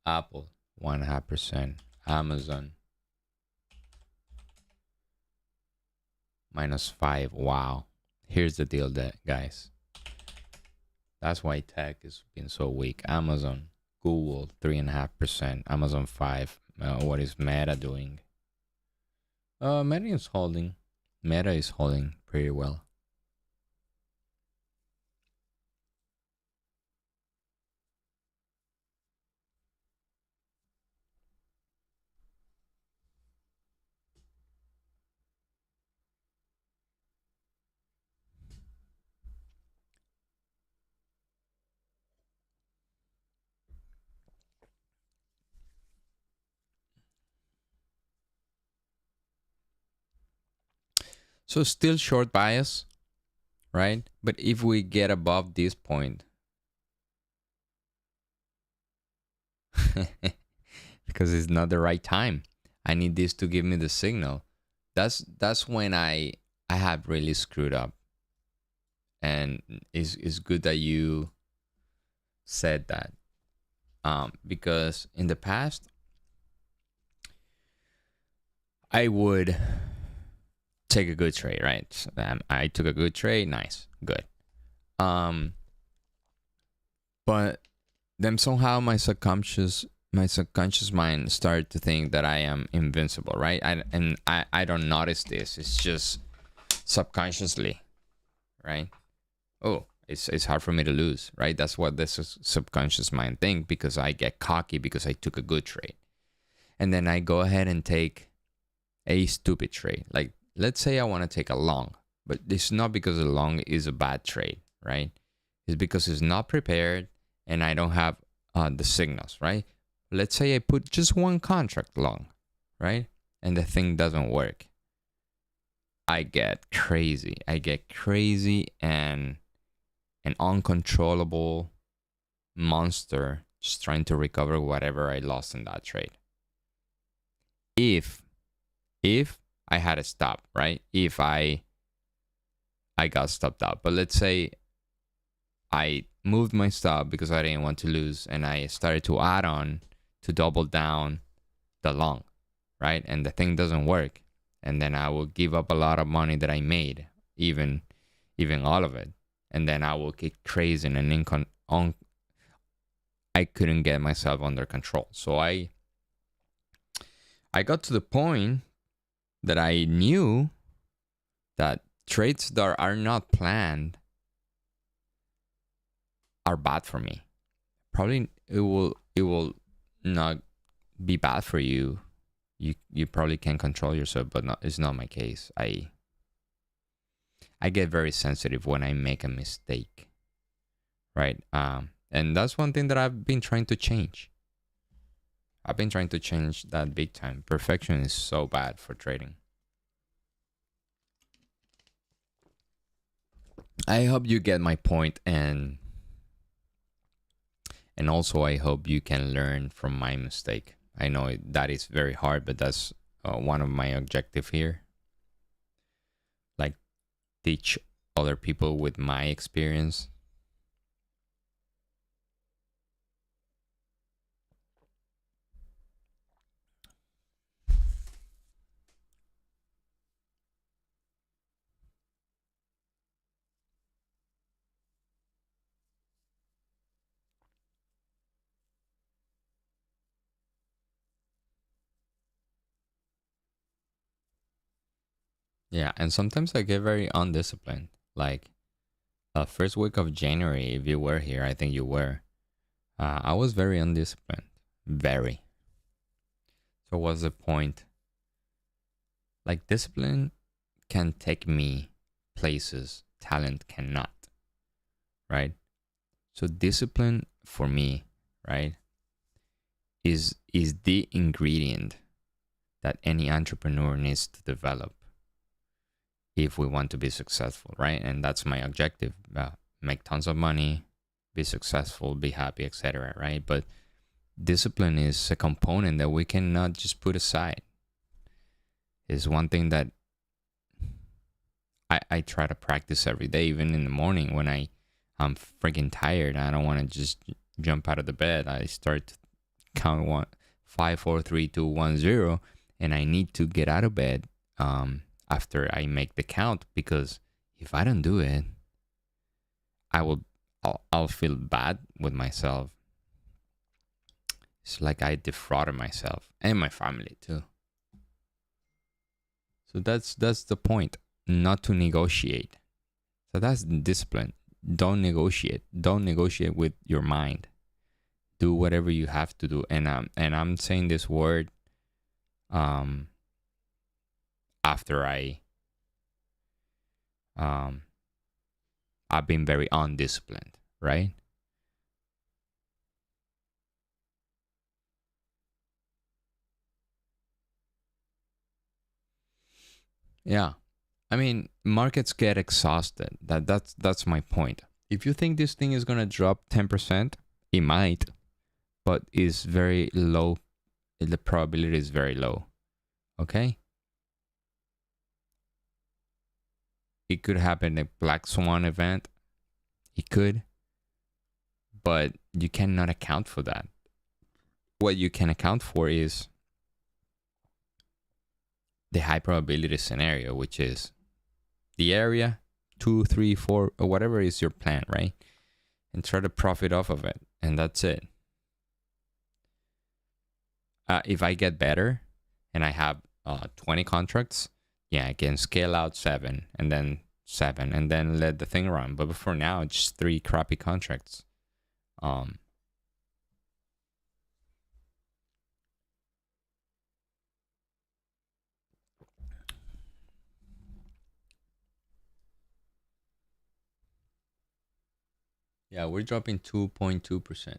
Apple, 1.5%. Amazon, -5. Wow. Here's the deal, guys. That's why tech has been so weak. Amazon, Google, 3.5%. Amazon 5. What is Meta doing? Meta is holding. Meta is holding pretty well. So still short bias, right? But if we get above this point, because it's not the right time. I need this to give me the signal. That's when I have really screwed up. And it's good that you said that. Because in the past, I would take a good trade, right? So, I took a good trade, nice, good. But then somehow my subconscious mind started to think that I am invincible, right? I don't notice this. It's just subconsciously, right? Oh, it's hard for me to lose, right? That's what this subconscious mind think, because I get cocky because I took a good trade. And then I go ahead and take a stupid trade. Like, let's say I want to take a long, but it's not because a long is a bad trade, right? It's because it's not prepared and I don't have the signals, right? Let's say I put just one contract long, right? And the thing doesn't work. I get crazy. And an uncontrollable monster just trying to recover whatever I lost in that trade. If I had a stop, right? If I got stopped out. But let's say I moved my stop because I didn't want to lose, and I started to add on to double down the long, right? And the thing doesn't work. And then I will give up a lot of money that I made, even all of it. And then I will get crazy and I couldn't get myself under control. So I got to the point that I knew that trades that are not planned are bad for me. Probably it will not be bad for you. You probably can control yourself, but it's not my case. I get very sensitive when I make a mistake, right? And that's one thing that I've been trying to change. I've been trying to change that big time. Perfection is so bad for trading. I hope you get my point, and also I hope you can learn from my mistake. I know that is very hard, but that's one of my objectives here. Like, teach other people with my experience. Yeah, and sometimes I get very undisciplined. Like, first week of January, if you were here, I think you were. I was very undisciplined. Very. So what's the point? Like, discipline can take me places talent cannot, right? So discipline for me, right, is the ingredient that any entrepreneur needs to develop if we want to be successful, right? And that's my objective. Make tons of money, be successful, be happy, etc., right? But discipline is a component that we cannot just put aside. It's one thing that I try to practice every day, even in the morning when I'm freaking tired. I don't want to just jump out of the bed. I start to count 5, 4, 3, 2, 1, 0, and I need to get out of bed after I make the count, because if I don't do it, I'll feel bad with myself. It's like I defrauded myself and my family too. So that's the point, not to negotiate. So that's discipline. Don't negotiate. Don't negotiate with your mind. Do whatever you have to do. And I'm saying this word after I've been very undisciplined, right? Yeah. I mean, markets get exhausted. That's my point. If you think this thing is gonna drop 10%, it might, but it's very low the probability is very low. Okay, it could happen a black swan event. It could, but you cannot account for that. What you can account for is the high probability scenario, which is the area 2, 3, 4, or whatever is your plan, right? And try to profit off of it, and that's it. If I get better and I have 20 contracts, yeah, I can scale out 7 and then 7 and then let the thing run. But for now, just 3 crappy contracts. Yeah, we're dropping 2.2%.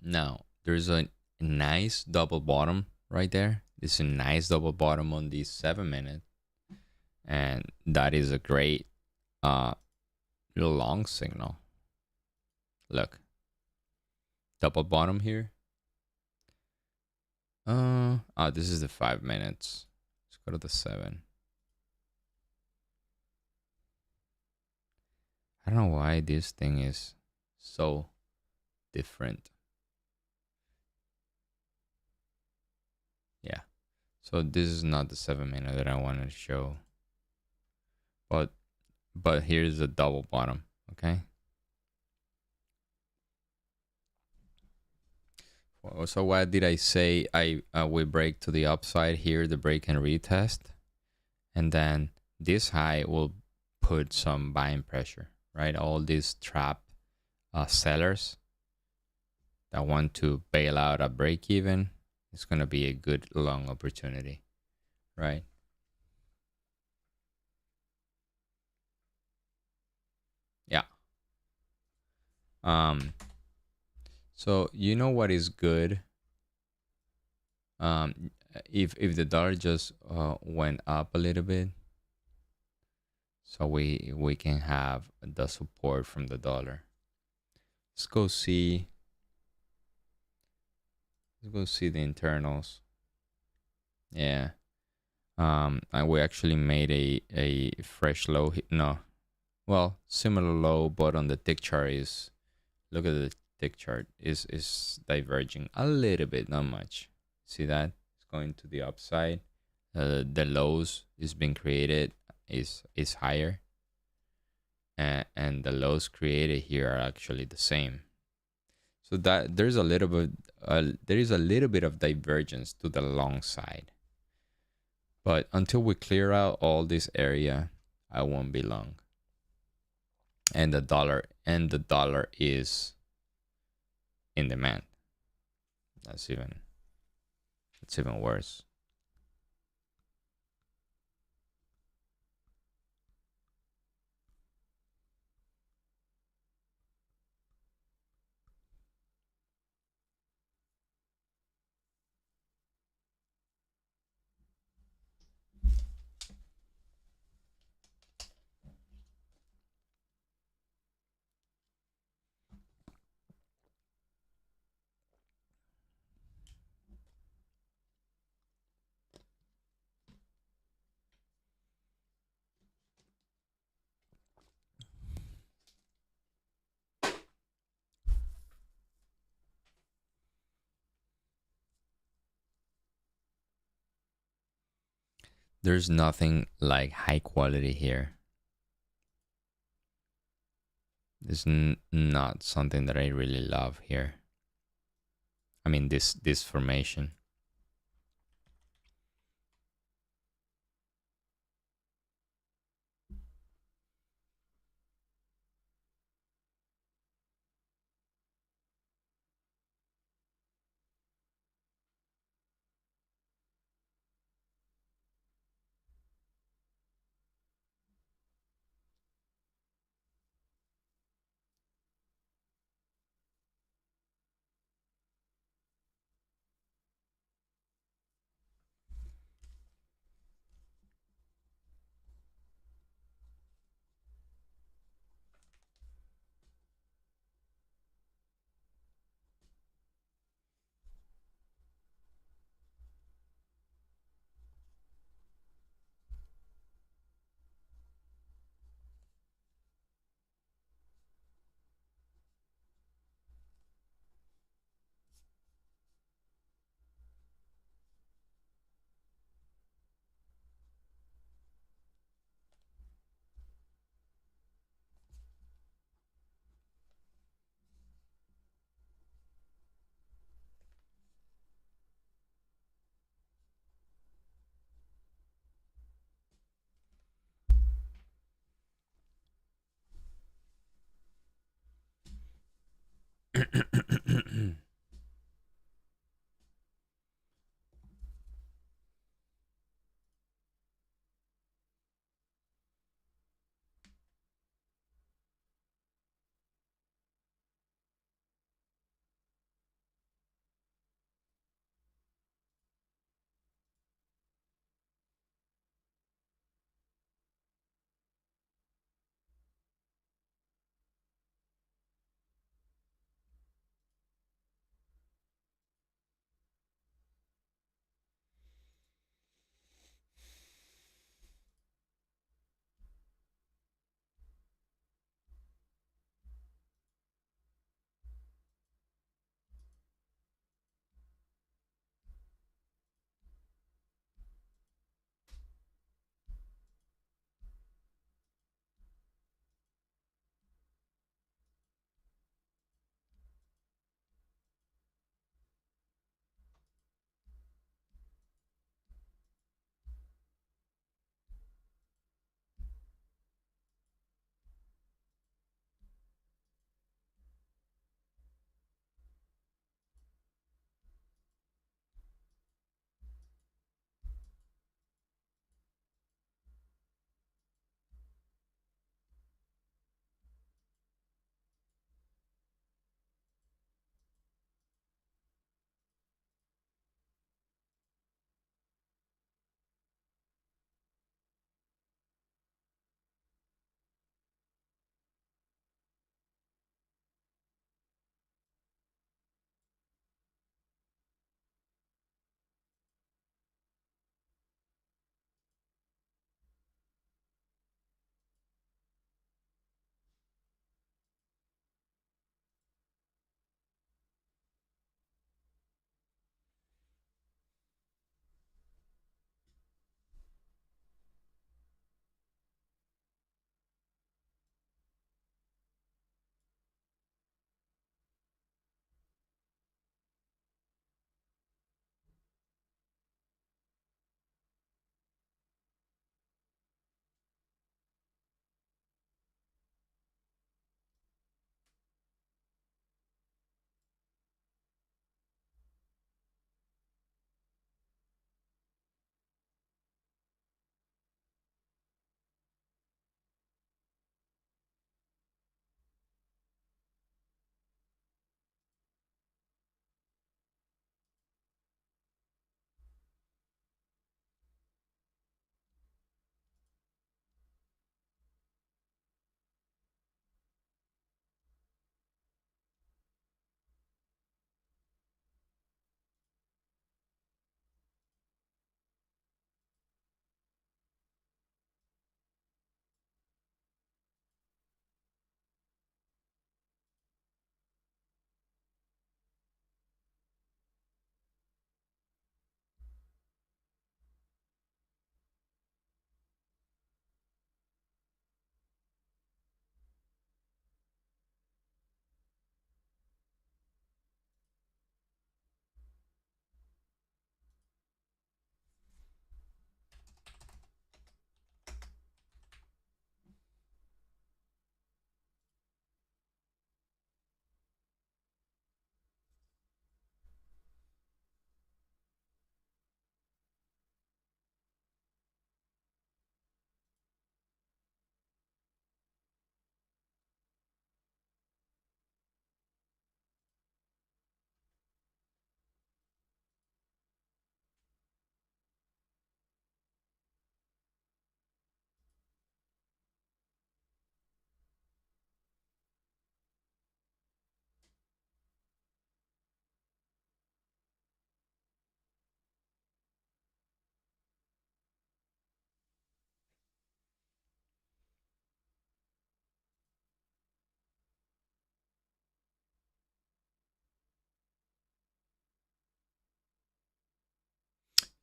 Now there's a nice double bottom right there. It's a nice double bottom on the 7 minute, and that is a great long signal. Look, double bottom here. This is the 5 minutes. Let's go to the 7. I don't know why this thing is so different. Yeah. So this is not the 7 minute that I wanted to show. But here's the double bottom, okay? So what did I say? We break to the upside here, the break and retest, and then this high will put some buying pressure, right? All these trap sellers that want to bail out a break even, it's gonna be a good long opportunity, right? Yeah. So you know what is good? If the dollar just went up a little bit, so we can have the support from the dollar. Let's go see the internals. Yeah. And we actually made a fresh low. No, well, similar low, but on the tick chart is, look at the tick chart, is diverging a little bit, not much. See that? It's going to the upside. The lows is being created is higher, and the lows created here are actually the same. So that there is a little bit of divergence to the long side. But until we clear out all this area, I won't be long. And the dollar is in demand. That's even worse. There's nothing like high quality here. It's not something that I really love here. I mean, this formation.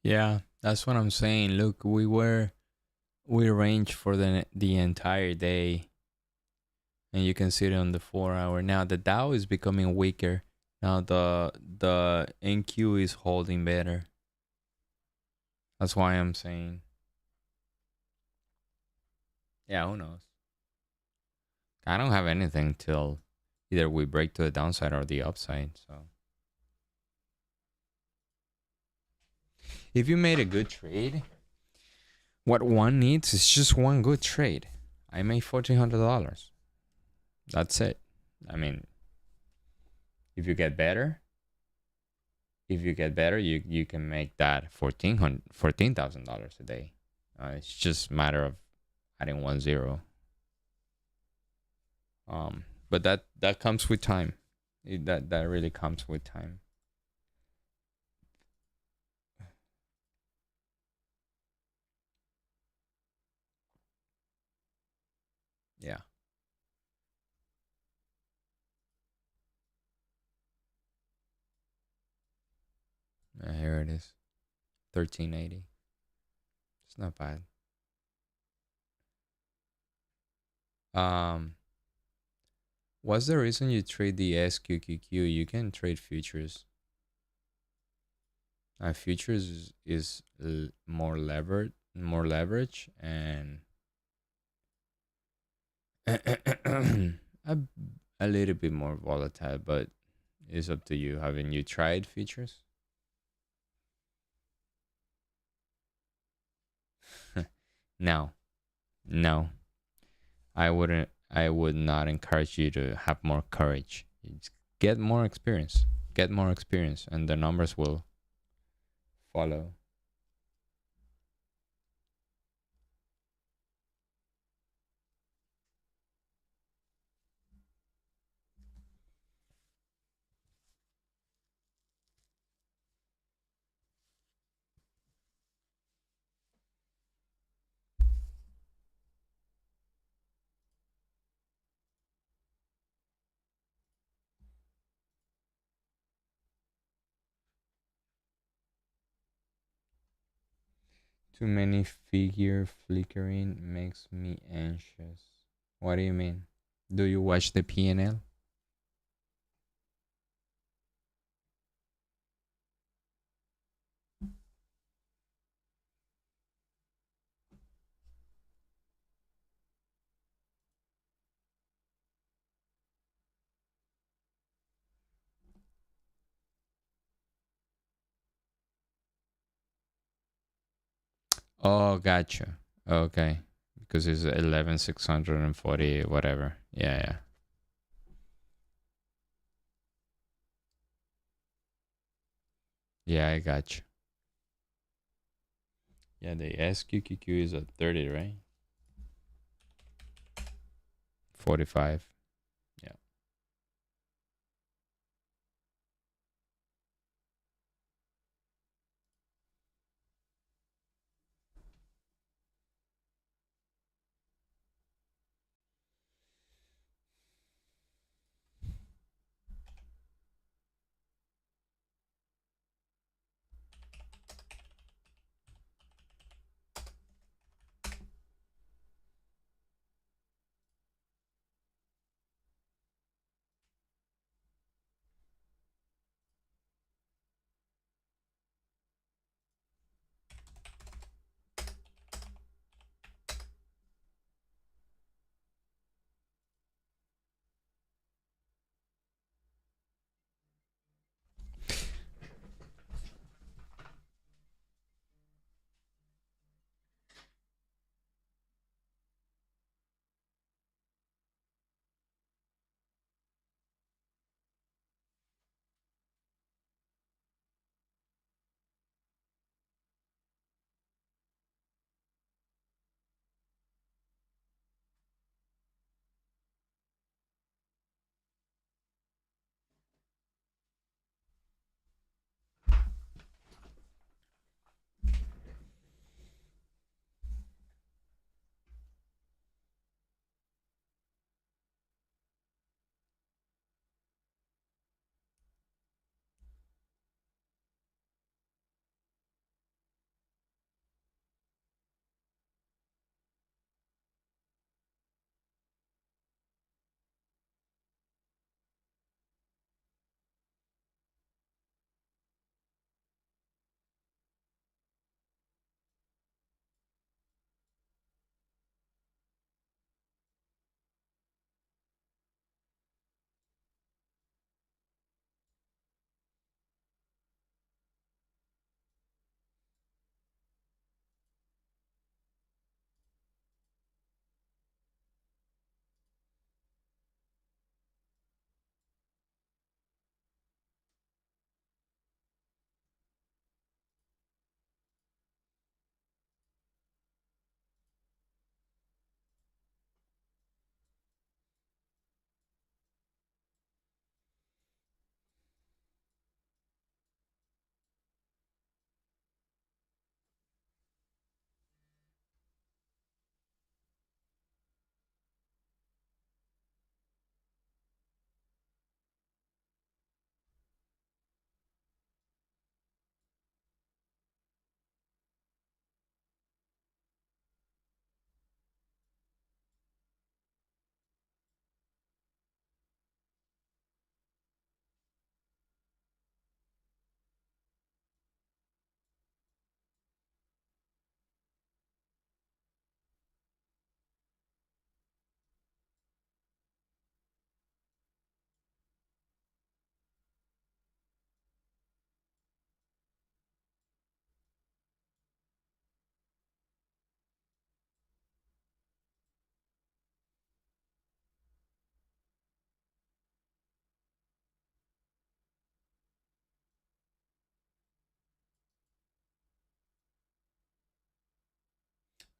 Yeah, that's what I'm saying. Look, we ranged for the entire day, and you can see it on the 4 hour. Now the Dow is becoming weaker. Now the NQ is holding better. That's why I'm saying, yeah, who knows? I don't have anything till either we break to the downside or the upside. So if you made a good trade, what one needs is just one good trade. I made $1,400. That's it. I mean, if you get better, you can make that $14,000 a day. It's just a matter of adding 1 0. But that comes with time. That really comes with time. Yeah. Here it is. 1380. It's not bad. Um, what's the reason you trade the SQQQ? You can trade futures. Futures is more more leverage, and a, a little bit more volatile, but it's up to you. Haven't you tried futures? No, no. I wouldn't. I would not encourage you to have more courage. Just get more experience. Get more experience, and the numbers will follow. Too many figure flickering makes me anxious. What do you mean? Do you watch the PNL? Oh, gotcha. Okay, because it's 11,640 whatever. Yeah, yeah. Yeah, I got you. Yeah, the SQQQ is at 30, right? 45. Yeah.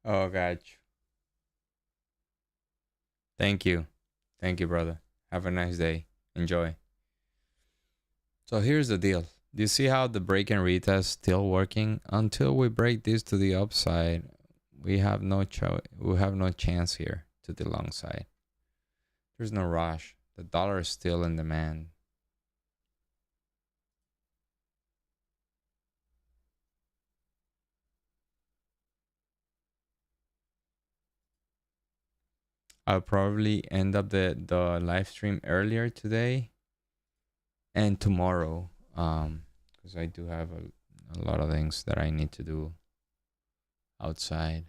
Oh, gotcha. Thank you. Thank you, brother. Have a nice day. Enjoy. So here's the deal. Do you see how the break and retest still working? Until we break this to the upside, we have no chance here to the long side. There's no rush. The dollar is still in demand. I'll probably end up the live stream earlier today and tomorrow. Because I do have a lot of things that I need to do outside.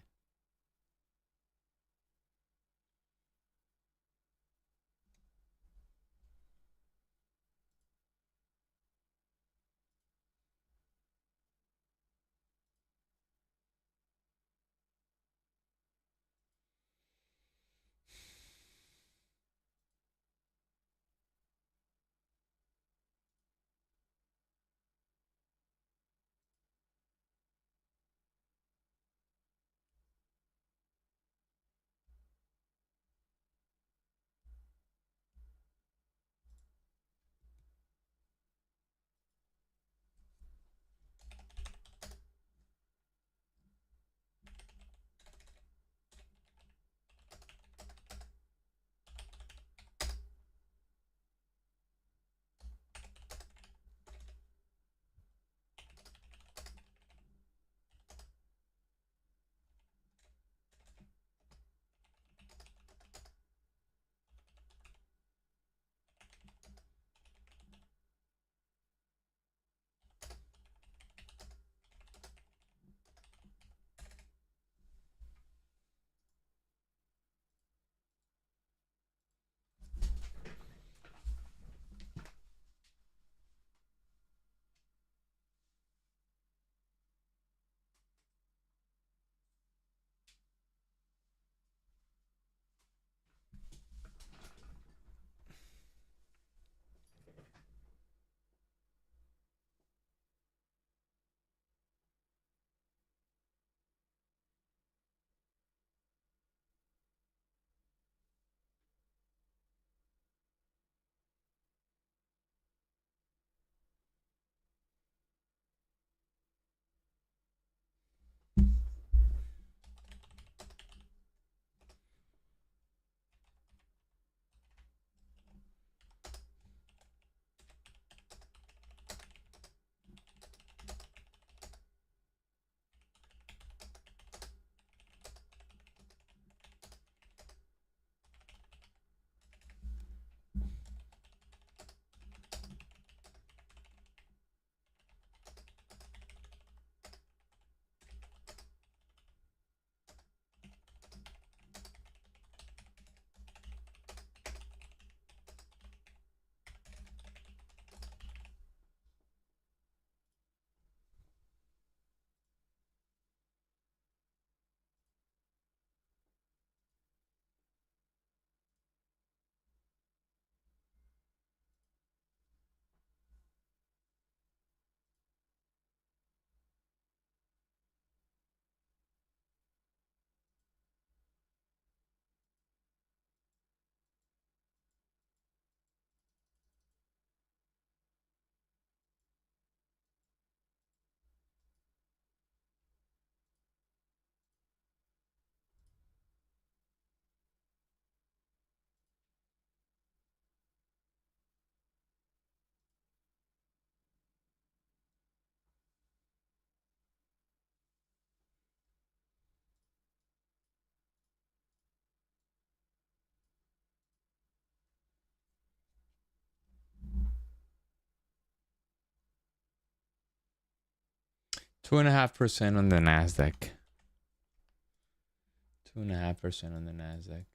Two and a half percent on the Nasdaq. 2.5% on the Nasdaq.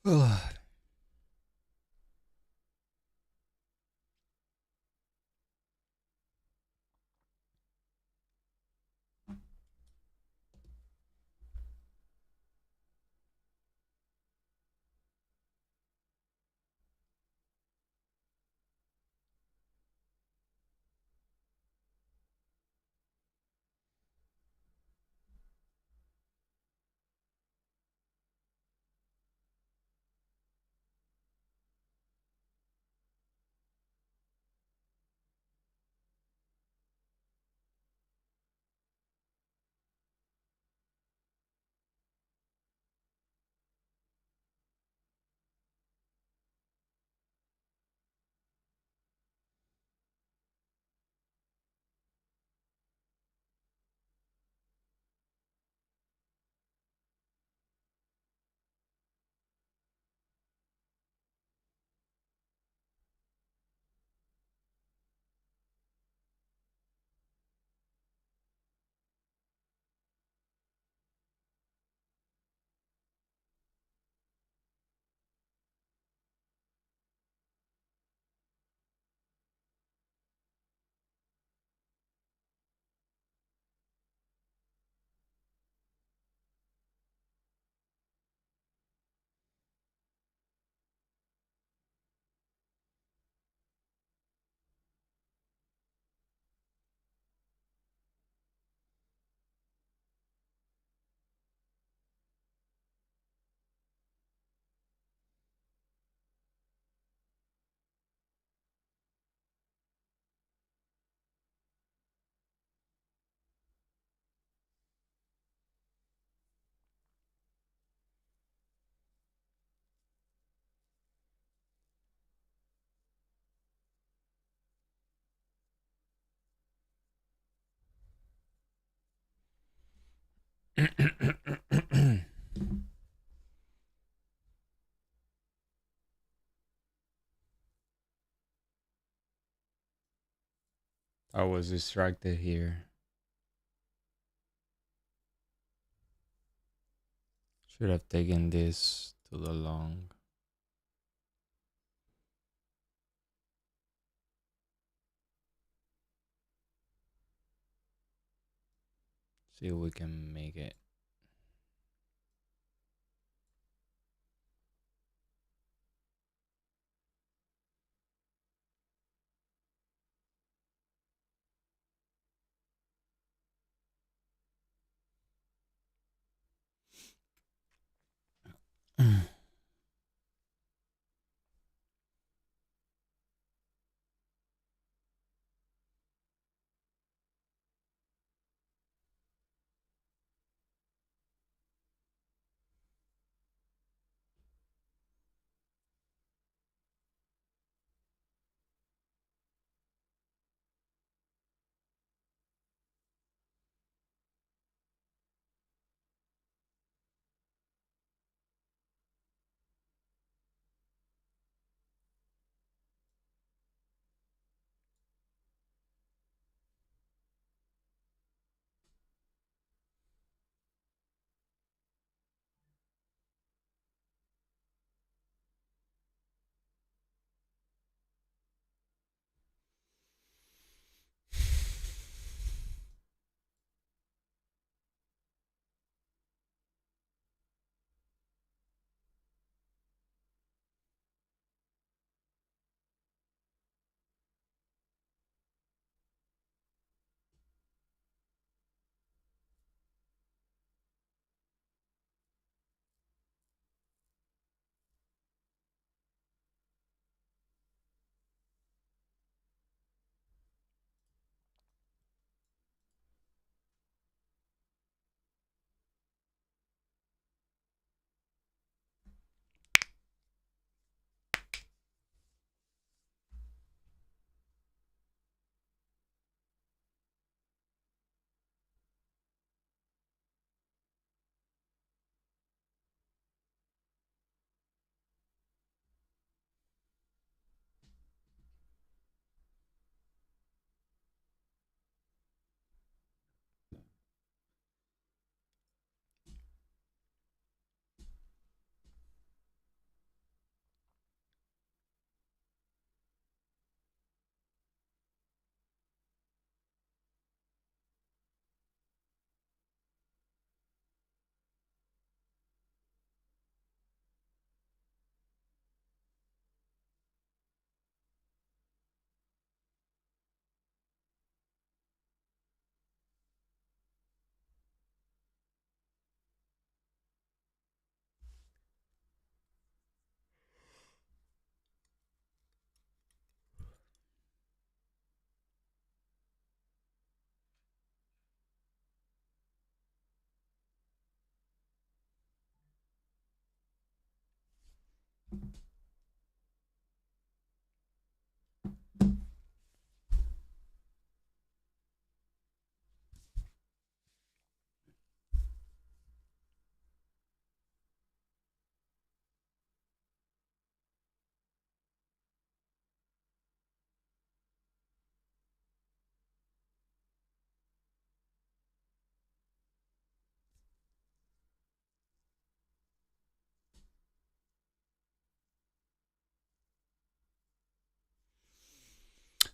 Ugh. I was distracted here. Should have taken this to the long. See if we can make it.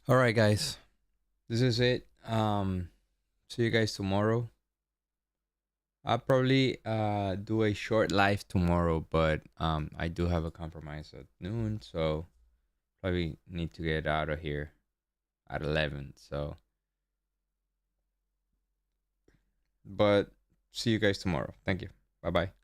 All right, guys, this is it. See you guys tomorrow. I'll probably do a short live tomorrow, but I do have a compromise at noon, so probably need to get out of here at 11. So, but see you guys tomorrow. Thank you. Bye bye.